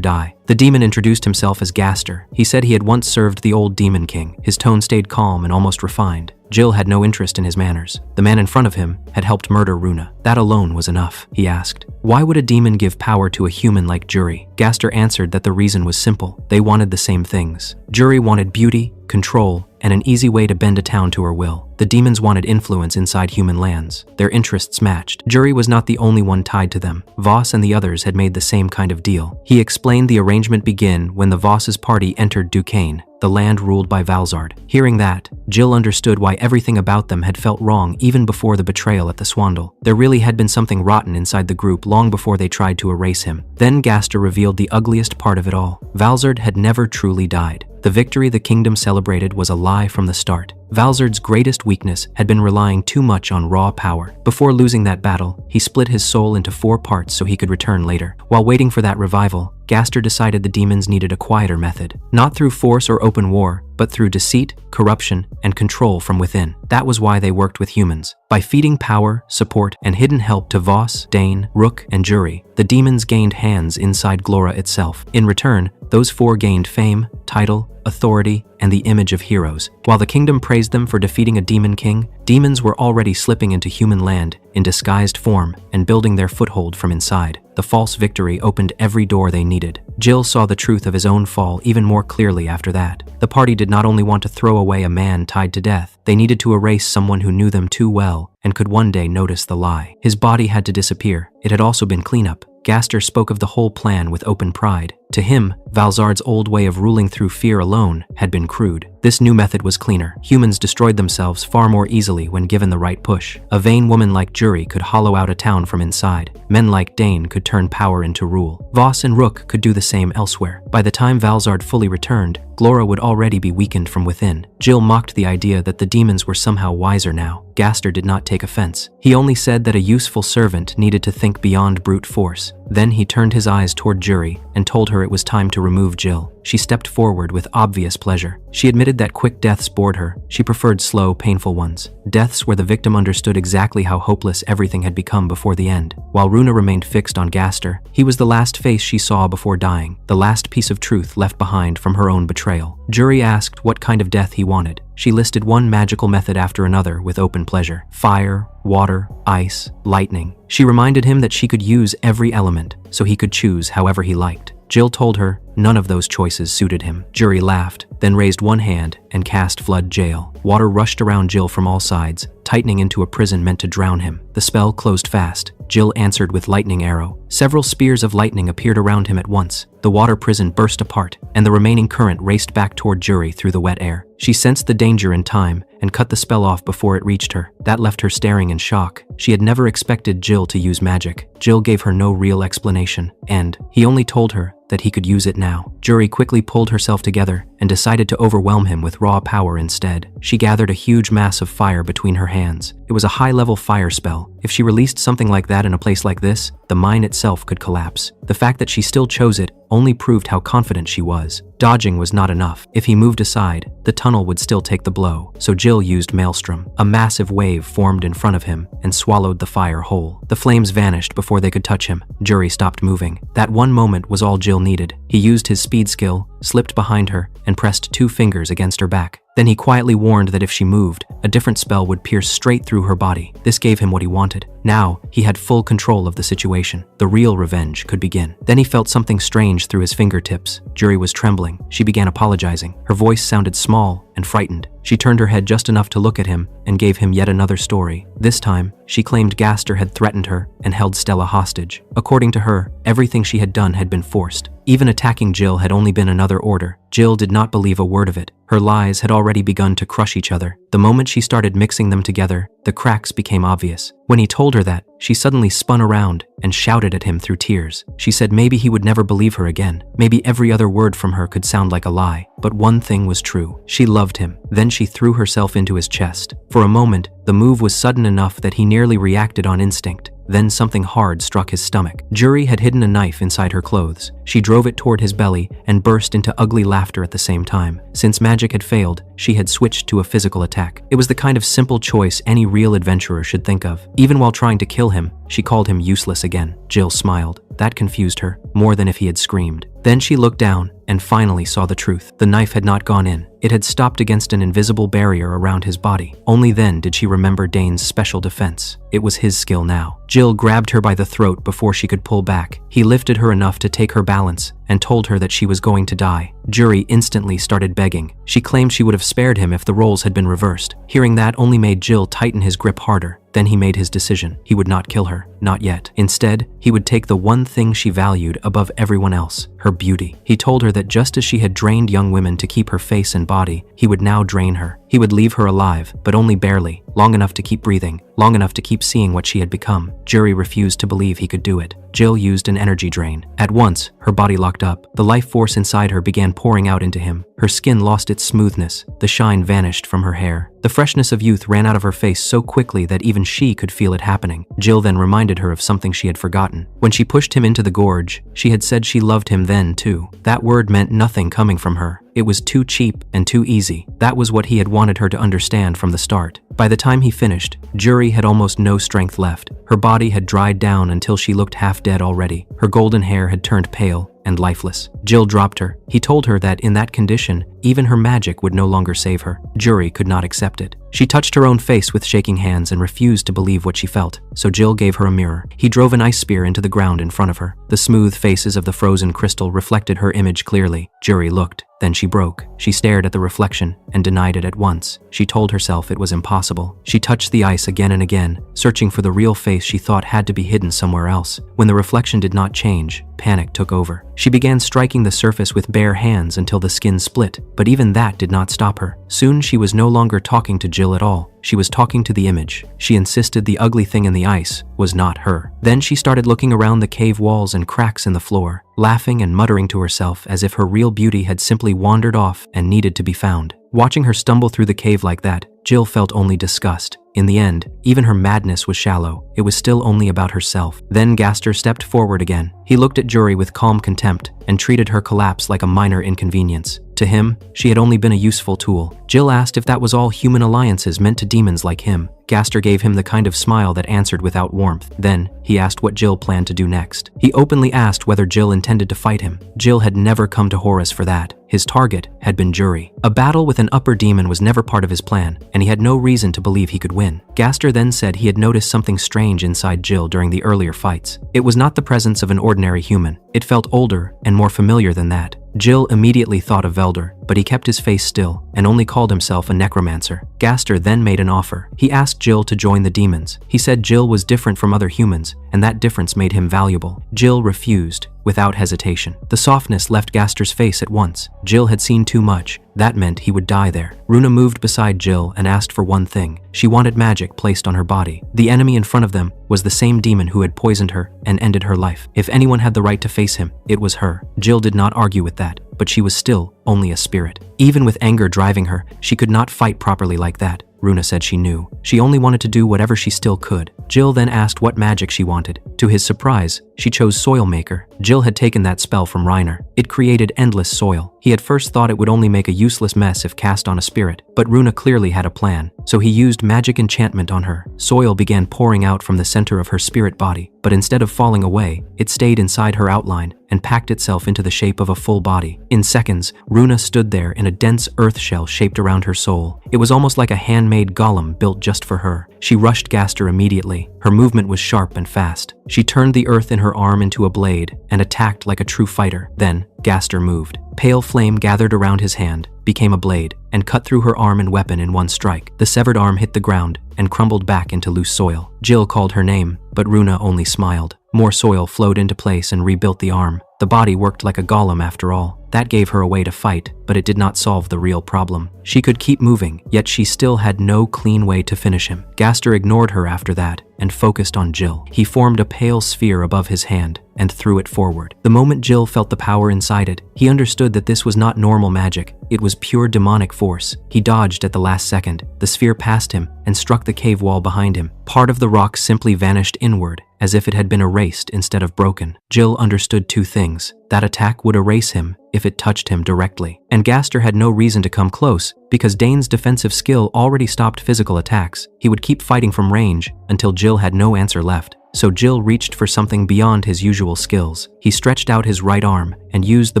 die. The demon introduced himself as Gaster. He said he had once served the old demon king. His tone stayed calm and almost refined. Jill had no interest in his manners. The man in front of him had helped murder Runa. That alone was enough, he asked. Why would a demon give power to a human like Juri? Gaster answered that the reason was simple. They wanted the same things. Juri wanted beauty, control, and an easy way to bend a town to her will. The demons wanted influence inside human lands. Their interests matched. Juri was not the only one tied to them. Voss and the others had made the same kind of deal. He explained the arrangement began when the Voss's party entered Duquesne, the land ruled by Valzard. Hearing that, Jill understood why everything about them had felt wrong even before the betrayal at the Swandal. There really had been something rotten inside the group long before they tried to erase him. Then Gaster revealed the ugliest part of it all. Valzard had never truly died. The victory the kingdom celebrated was a lie from the start. Valzard's greatest weakness had been relying too much on raw power. Before losing that battle, he split his soul into 4 parts so he could return later. While waiting for that revival, Gaster decided the demons needed a quieter method. Not through force or open war, but through deceit, corruption, and control from within. That was why they worked with humans. By feeding power, support, and hidden help to Voss, Dane, Rook, and Juri, the demons gained hands inside Glora itself. In return, those 4 gained fame, title, authority, and the image of heroes. While the kingdom praised them for defeating a demon king, demons were already slipping into human land in disguised form and building their foothold from inside. The false victory opened every door they needed. Jill saw the truth of his own fall even more clearly after that. The party did not only want to throw away a man tied to death, they needed to erase someone who knew them too well and could one day notice the lie. His body had to disappear. It had also been cleanup. Gaster spoke of the whole plan with open pride. To him, Valzard's old way of ruling through fear alone had been crude. This new method was cleaner. Humans destroyed themselves far more easily when given the right push. A vain woman like Juri could hollow out a town from inside. Men like Dane could turn power into rule. Voss and Rook could do the same elsewhere. By the time Valzard fully returned, Glora would already be weakened from within. Jill mocked the idea that the demons were somehow wiser now. Gaster did not take offense. He only said that a useful servant needed to think beyond brute force. Then he turned his eyes toward Juri and told her it was time to remove Jill. She stepped forward with obvious pleasure. She admitted that quick deaths bored her. She preferred slow, painful ones. Deaths where the victim understood exactly how hopeless everything had become before the end. While Runa remained fixed on Gaster, he was the last face she saw before dying, the last piece of truth left behind from her own betrayal. Juri asked what kind of death he wanted. She listed one magical method after another with open pleasure. Fire, water, ice, lightning. She reminded him that she could use every element, so he could choose however he liked. Jill told her none of those choices suited him. Juri laughed, then raised one hand and cast Flood Jail. Water rushed around Jill from all sides, tightening into a prison meant to drown him. The spell closed fast. Jill answered with lightning arrow. Several spears of lightning appeared around him at once. The water prison burst apart, and the remaining current raced back toward Juri through the wet air. She sensed the danger in time and cut the spell off before it reached her. That left her staring in shock. She had never expected Jill to use magic. Jill gave her no real explanation, and he only told her that he could use it now. Juri quickly pulled herself together and decided to overwhelm him with raw power instead. She gathered a huge mass of fire between her hands. It was a high-level fire spell. If she released something like that in a place like this, the mine itself could collapse. The fact that she still chose it only proved how confident she was. Dodging was not enough. If he moved aside, the tunnel would still take the blow. So Jill used Maelstrom. A massive wave formed in front of him and swallowed the fire whole. The flames vanished before they could touch him. Juri stopped moving. That one moment was all Jill needed. He used his speed skill, slipped behind her, and pressed 2 fingers against her back. Then he quietly warned that if she moved, a different spell would pierce straight through her body. This gave him what he wanted. Now, he had full control of the situation. The real revenge could begin. Then he felt something strange through his fingertips. Juri was trembling. She began apologizing. Her voice sounded small and frightened. She turned her head just enough to look at him and gave him yet another story. This time, she claimed Gaster had threatened her and held Stella hostage. According to her, everything she had done had been forced. Even attacking Jill had only been another order. Jill did not believe a word of it. Her lies had already begun to crush each other. The moment she started mixing them together, the cracks became obvious. When he told her that, she suddenly spun around and shouted at him through tears. She said maybe he would never believe her again. Maybe every other word from her could sound like a lie. But one thing was true. She loved him. Then she threw herself into his chest. For a moment, the move was sudden enough that he nearly reacted on instinct. Then something hard struck his stomach. Juri had hidden a knife inside her clothes. She drove it toward his belly and burst into ugly laughter at the same time. Since magic had failed, she had switched to a physical attack. It was the kind of simple choice any real adventurer should think of. Even while trying to kill him, she called him useless again. Jill smiled. That confused her, more than if he had screamed. Then she looked down and finally saw the truth. The knife had not gone in. It had stopped against an invisible barrier around his body. Only then did she remember Dane's special defense. It was his skill now. Jill grabbed her by the throat before she could pull back. He lifted her enough to take her balance and told her that she was going to die. Juri instantly started begging. She claimed she would have spared him if the roles had been reversed. Hearing that only made Jill tighten his grip harder. Then he made his decision. He would not kill her. Not yet. Instead, he would take the one thing she valued above everyone else, her beauty. He told her that just as she had drained young women to keep her face and body, he would now drain her. He would leave her alive, but only barely, long enough to keep breathing, long enough to keep seeing what she had become. Juri refused to believe he could do it. Jill used an energy drain. At once, her body locked up. The life force inside her began pouring out into him. Her skin lost its smoothness. The shine vanished from her hair. The freshness of youth ran out of her face so quickly that even she could feel it happening. Jill then reminded her of something she had forgotten. When she pushed him into the gorge, she had said she loved him then too. That word meant nothing coming from her. It was too cheap and too easy. That was what he had wanted her to understand from the start. By the time he finished, Juri had almost no strength left. Her body had dried down until she looked half dead already. Her golden hair had turned pale and lifeless. Jill dropped her. He told her that in that condition, even her magic would no longer save her. Juri could not accept it. She touched her own face with shaking hands and refused to believe what she felt, so Jill gave her a mirror. He drove an ice spear into the ground in front of her. The smooth faces of the frozen crystal reflected her image clearly. Juri looked. Then she broke. She stared at the reflection and denied it at once. She told herself it was impossible. She touched the ice again and again, searching for the real face she thought had to be hidden somewhere else. When the reflection did not change, panic took over. She began striking the surface with bare hands until the skin split, but even that did not stop her. Soon she was no longer talking to Jill at all. She was talking to the image. She insisted the ugly thing in the ice was not her. Then she started looking around the cave walls and cracks in the floor, laughing and muttering to herself as if her real beauty had simply wandered off and needed to be found. Watching her stumble through the cave like that, Jill felt only disgust. In the end, even her madness was shallow. It was still only about herself. Then Gaster stepped forward again. He looked at Juri with calm contempt and treated her collapse like a minor inconvenience. To him, she had only been a useful tool. Jill asked if that was all human alliances meant to demons like him. Gaster gave him the kind of smile that answered without warmth. Then, he asked what Jill planned to do next. He openly asked whether Jill intended to fight him. Jill had never come to Horus for that. His target had been Juri. A battle with an upper demon was never part of his plan, and he had no reason to believe he could win. Gaster then said he had noticed something strange inside Jill during the earlier fights. It was not the presence of an ordinary human. It felt older and more familiar than that. Jill immediately thought of Velder, but he kept his face still and only called himself a necromancer. Gaster then made an offer. He asked Jill to join the demons. He said Jill was different from other humans, and that difference made him valuable. Jill refused, without hesitation. The softness left Gaster's face at once. Jill had seen too much. That meant he would die there. Runa moved beside Jill and asked for one thing. She wanted magic placed on her body. The enemy in front of them was the same demon who had poisoned her and ended her life. If anyone had the right to face him, it was her. Jill did not argue with that, but she was still only a spirit. Even with anger driving her, she could not fight properly like that. Runa said she knew. She only wanted to do whatever she still could. Jill then asked what magic she wanted. To his surprise, she chose Soil Maker. Jill had taken that spell from Reiner. It created endless soil. He at first thought it would only make a useless mess if cast on a spirit, but Runa clearly had a plan, so he used magic enchantment on her. Soil began pouring out from the center of her spirit body, but instead of falling away, it stayed inside her outline and packed itself into the shape of a full body. In seconds, Runa stood there in a dense earth shell shaped around her soul. It was almost like a handmade golem built just for her. She rushed Gaster immediately. Her movement was sharp and fast. She turned the earth in her arm into a blade and attacked like a true fighter. Then, Gaster moved. Pale flame gathered around his hand, became a blade, and cut through her arm and weapon in one strike. The severed arm hit the ground and crumbled back into loose soil. Jill called her name, but Runa only smiled. More soil flowed into place and rebuilt the arm. The body worked like a golem after all. That gave her a way to fight, but it did not solve the real problem. She could keep moving, yet she still had no clean way to finish him. Gaster ignored her after that and focused on Jill. He formed a pale sphere above his hand and threw it forward. The moment Jill felt the power inside it, he understood that this was not normal magic. It was pure demonic force. He dodged at the last second. The sphere passed him and struck the cave wall behind him. Part of the rock simply vanished inward, as if it had been erased instead of broken. Jill understood two things. That attack would erase him if it touched him directly. And Gaster had no reason to come close, because Dane's defensive skill already stopped physical attacks. He would keep fighting from range until Jill had no answer left. So Jill reached for something beyond his usual skills. He stretched out his right arm and used the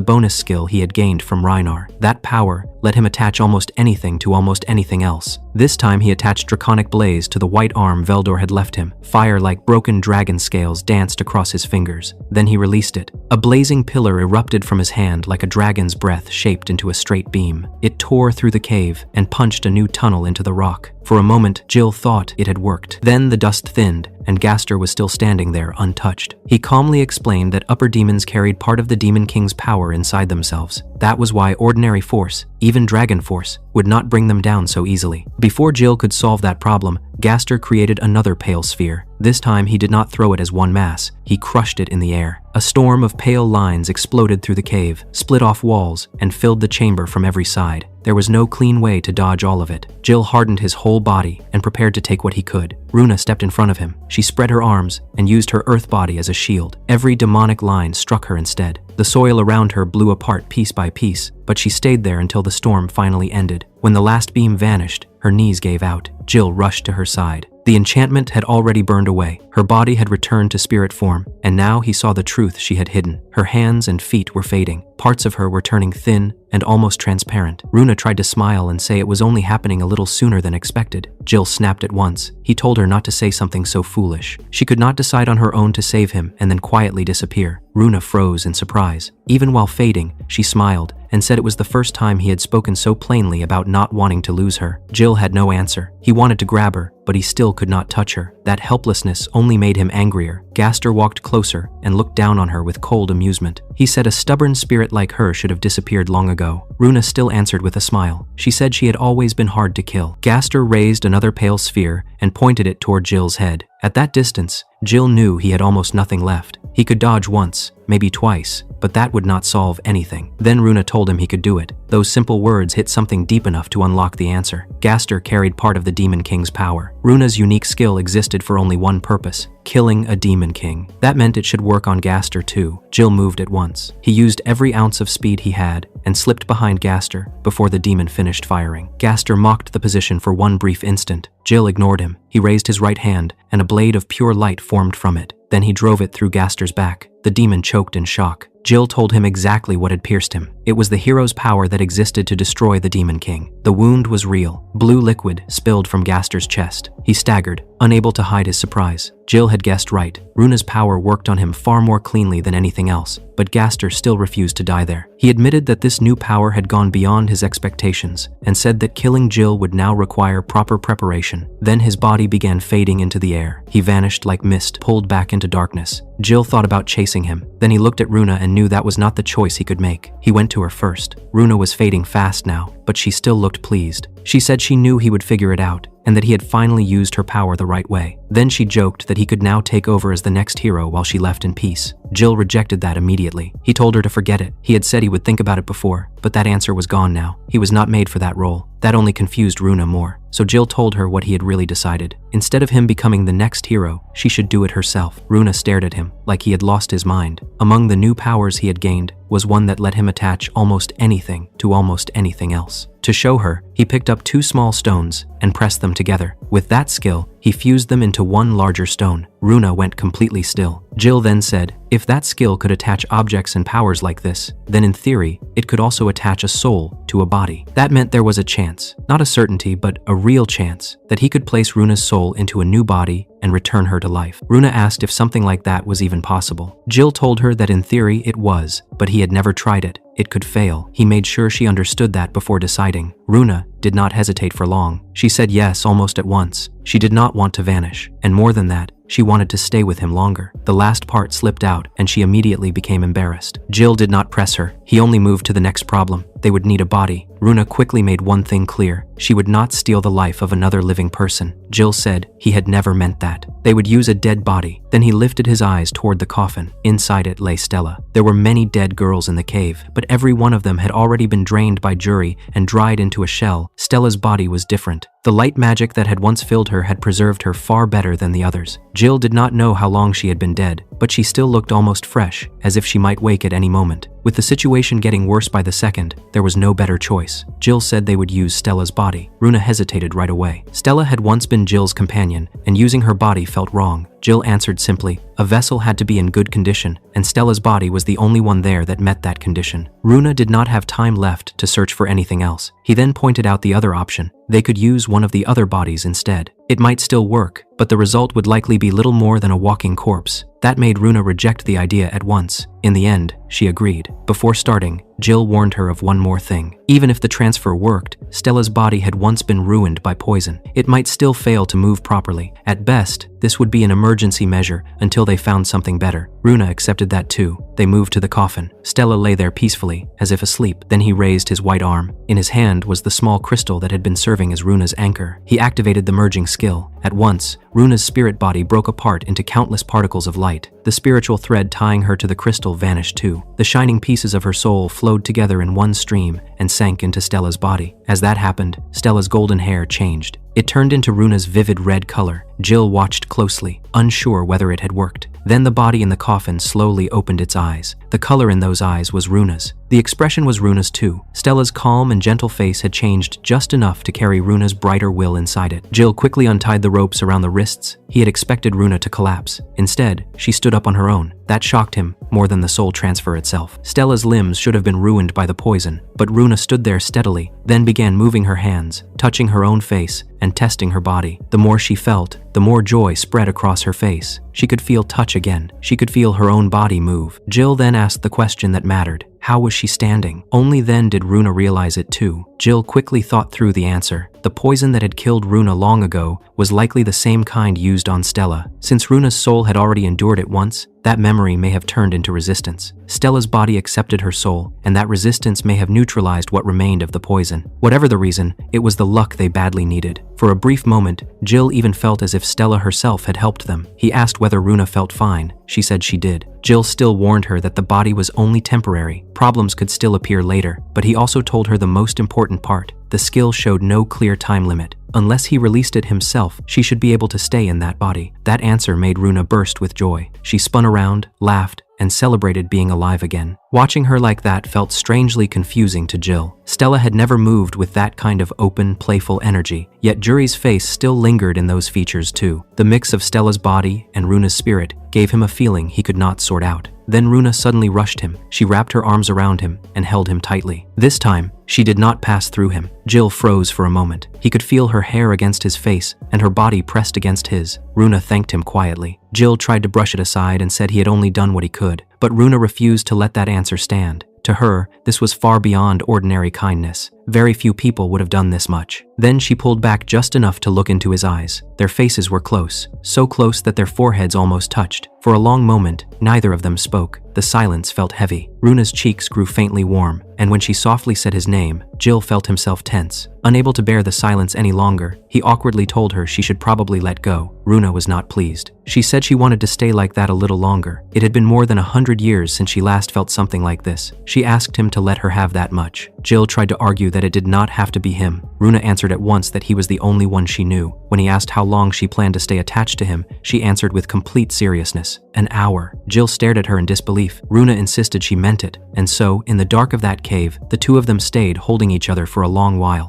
bonus skill he had gained from Reiner. That power let him attach almost anything to almost anything else. This time he attached Draconic Blaze to the white arm Veldor had left him. Fire like broken dragon scales danced across his fingers. Then he released it. A blazing pillar erupted from his hand like a dragon's breath shaped into a straight beam. It tore through the cave and punched a new tunnel into the rock. For a moment, Jill thought it had worked. Then the dust thinned, and Gaster was still standing there untouched. He calmly explained that upper demons carried part of the Demon King's power inside themselves. That was why ordinary force, even dragon force, would not bring them down so easily. Before Jill could solve that problem, Gaster created another pale sphere. This time he did not throw it as one mass, he crushed it in the air. A storm of pale lines exploded through the cave, split off walls, and filled the chamber from every side. There was no clean way to dodge all of it. Jill hardened his whole body and prepared to take what he could. Runa stepped in front of him. She spread her arms and used her earth body as a shield. Every demonic line struck her instead. The soil around her blew apart piece by piece, but she stayed there until the storm finally ended. When the last beam vanished, her knees gave out. Jill rushed to her side. The enchantment had already burned away. Her body had returned to spirit form, and now he saw the truth she had hidden. Her hands and feet were fading. Parts of her were turning thin and almost transparent. Runa tried to smile and say it was only happening a little sooner than expected. Jill snapped at once. He told her not to say something so foolish. She could not decide on her own to save him and then quietly disappear. Runa froze in surprise. Even while fading, she smiled and said it was the first time he had spoken so plainly about not wanting to lose her. Jill had no answer. He wanted to grab her, but he still could not touch her. That helplessness only made him angrier. Gaster walked closer and looked down on her with cold amusement. He said a stubborn spirit like her should have disappeared long ago. Runa still answered with a smile. She said she had always been hard to kill. Gaster raised another pale sphere and pointed it toward Jill's head. At that distance, Jill knew he had almost nothing left. He could dodge once, maybe twice, but that would not solve anything. Then Runa told him he could do it. Those simple words hit something deep enough to unlock the answer. Gaster carried part of the Demon King's power. Runa's unique skill existed for only one purpose: killing a Demon King. That meant it should work on Gaster too. Jill moved at once. He used every ounce of speed he had and slipped behind Gaster before the demon finished firing. Gaster mocked the position for one brief instant. Jill ignored him. He raised his right hand, and a blade of pure light formed from it. Then he drove it through Gaster's back. The demon choked in shock. Jill told him exactly what had pierced him. It was the hero's power that existed to destroy the Demon King. The wound was real. Blue liquid spilled from Gaster's chest. He staggered, unable to hide his surprise. Jill had guessed right. Runa's power worked on him far more cleanly than anything else, but Gaster still refused to die there. He admitted that this new power had gone beyond his expectations and said that killing Jill would now require proper preparation. Then his body began fading into the air. He vanished like mist, pulled back into darkness. Jill thought about chasing him. Then he looked at Runa and knew that was not the choice he could make. He went to her first. Runa was fading fast now, but she still looked pleased. She said she knew he would figure it out, and that he had finally used her power the right way. Then she joked that he could now take over as the next hero while she left in peace. Jill rejected that immediately. He told her to forget it. He had said he would think about it before, but that answer was gone now. He was not made for that role. That only confused Runa more. So Jill told her what he had really decided. Instead of him becoming the next hero, she should do it herself. Runa stared at him like he had lost his mind. Among the new powers he had gained was one that let him attach almost anything to almost anything else. To show her, he picked up 2 small stones and pressed them together. With that skill, he fused them into one larger stone. Runa went completely still. Jill then said, if that skill could attach objects and powers like this, then in theory, it could also attach a soul to a body. That meant there was a chance, not a certainty, but a real chance, that he could place Runa's soul into a new body and return her to life. Runa asked if something like that was even possible. Jill told her that in theory it was, but he had never tried it. It could fail. He made sure she understood that before deciding. Runa did not hesitate for long. She said yes almost at once. She did not want to vanish, and more than that, she wanted to stay with him longer. The last part slipped out, and she immediately became embarrassed. Jill did not press her. He only moved to the next problem. They would need a body. Runa quickly made one thing clear. She would not steal the life of another living person. Jill said he had never meant that. They would use a dead body. Then he lifted his eyes toward the coffin. Inside it lay Stella. There were many dead girls in the cave, but every one of them had already been drained by Jury and dried into a shell. Stella's body was different. The light magic that had once filled her had preserved her far better than the others. Jill did not know how long she had been dead, but she still looked almost fresh, as if she might wake at any moment. With the situation getting worse by the second, there was no better choice. Jill said they would use Stella's body. Runa hesitated right away. Stella had once been Jill's companion, and using her body felt wrong. Jill answered simply, a vessel had to be in good condition, and Stella's body was the only one there that met that condition. Runa did not have time left to search for anything else. He then pointed out the other option. They could use one of the other bodies instead. It might still work, but the result would likely be little more than a walking corpse. That made Runa reject the idea at once. In the end, she agreed. Before starting, Jill warned her of one more thing. Even if the transfer worked, Stella's body had once been ruined by poison. It might still fail to move properly. At best, this would be an emergency measure until they found something better. Runa accepted that too. They moved to the coffin. Stella lay there peacefully, as if asleep. Then he raised his white arm. In his hand was the small crystal that had been serving as Runa's anchor. He activated the merging skill. At once, Runa's spirit body broke apart into countless particles of light. The spiritual thread tying her to the crystal vanished too. The shining pieces of her soul flowed together in one stream and sank into Stella's body. As that happened, Stella's golden hair changed. It turned into Runa's vivid red color. Jill watched closely, unsure whether it had worked. Then the body in the coffin slowly opened its eyes. The color in those eyes was Runa's. The expression was Runa's too. Stella's calm and gentle face had changed just enough to carry Runa's brighter will inside it. Jill quickly untied the ropes around the wrists. He had expected Runa to collapse. Instead, she stood up on her own. That shocked him more than the soul transfer itself. Stella's limbs should have been ruined by the poison, but Runa stood there steadily, then began moving her hands, touching her own face, and testing her body. The more she felt, the more joy spread across her face. She could feel touch again. She could feel her own body move. Jill then asked the question that mattered. How was she standing? Only then did Runa realize it too. Jill quickly thought through the answer. The poison that had killed Runa long ago was likely the same kind used on Stella. Since Runa's soul had already endured it once, that memory may have turned into resistance. Stella's body accepted her soul, and that resistance may have neutralized what remained of the poison. Whatever the reason, it was the luck they badly needed. For a brief moment, Jill even felt as if Stella herself had helped them. He asked whether Runa felt fine. She said she did. Jill still warned her that the body was only temporary. Problems could still appear later, but he also told her the most important part. The skill showed no clear time limit. Unless he released it himself, she should be able to stay in that body. That answer made Runa burst with joy. She spun around, laughed, and celebrated being alive again. Watching her like that felt strangely confusing to Jill. Stella had never moved with that kind of open, playful energy, yet Jury's face still lingered in those features too. The mix of Stella's body and Runa's spirit gave him a feeling he could not sort out. Then Runa suddenly rushed him. She wrapped her arms around him and held him tightly. This time, she did not pass through him. Jill froze for a moment. He could feel her hair against his face and her body pressed against his. Runa thanked him quietly. Jill tried to brush it aside and said he had only done what he could, but Runa refused to let that answer stand. To her, this was far beyond ordinary kindness. Very few people would have done this much. Then she pulled back just enough to look into his eyes. Their faces were close, so close that their foreheads almost touched. For a long moment, neither of them spoke. The silence felt heavy. Runa's cheeks grew faintly warm, and when she softly said his name, Jill felt himself tense. Unable to bear the silence any longer, he awkwardly told her she should probably let go. Runa was not pleased. She said she wanted to stay like that a little longer. It had been more than 100 years since she last felt something like this. She asked him to let her have that much. Jill tried to argue that it did not have to be him. Runa answered at once that he was the only one she knew. When he asked how long she planned to stay attached to him, she answered with complete seriousness. An hour. Jill stared at her in disbelief. Runa insisted she meant it, and so, in the dark of that cave, the two of them stayed holding each other for a long while.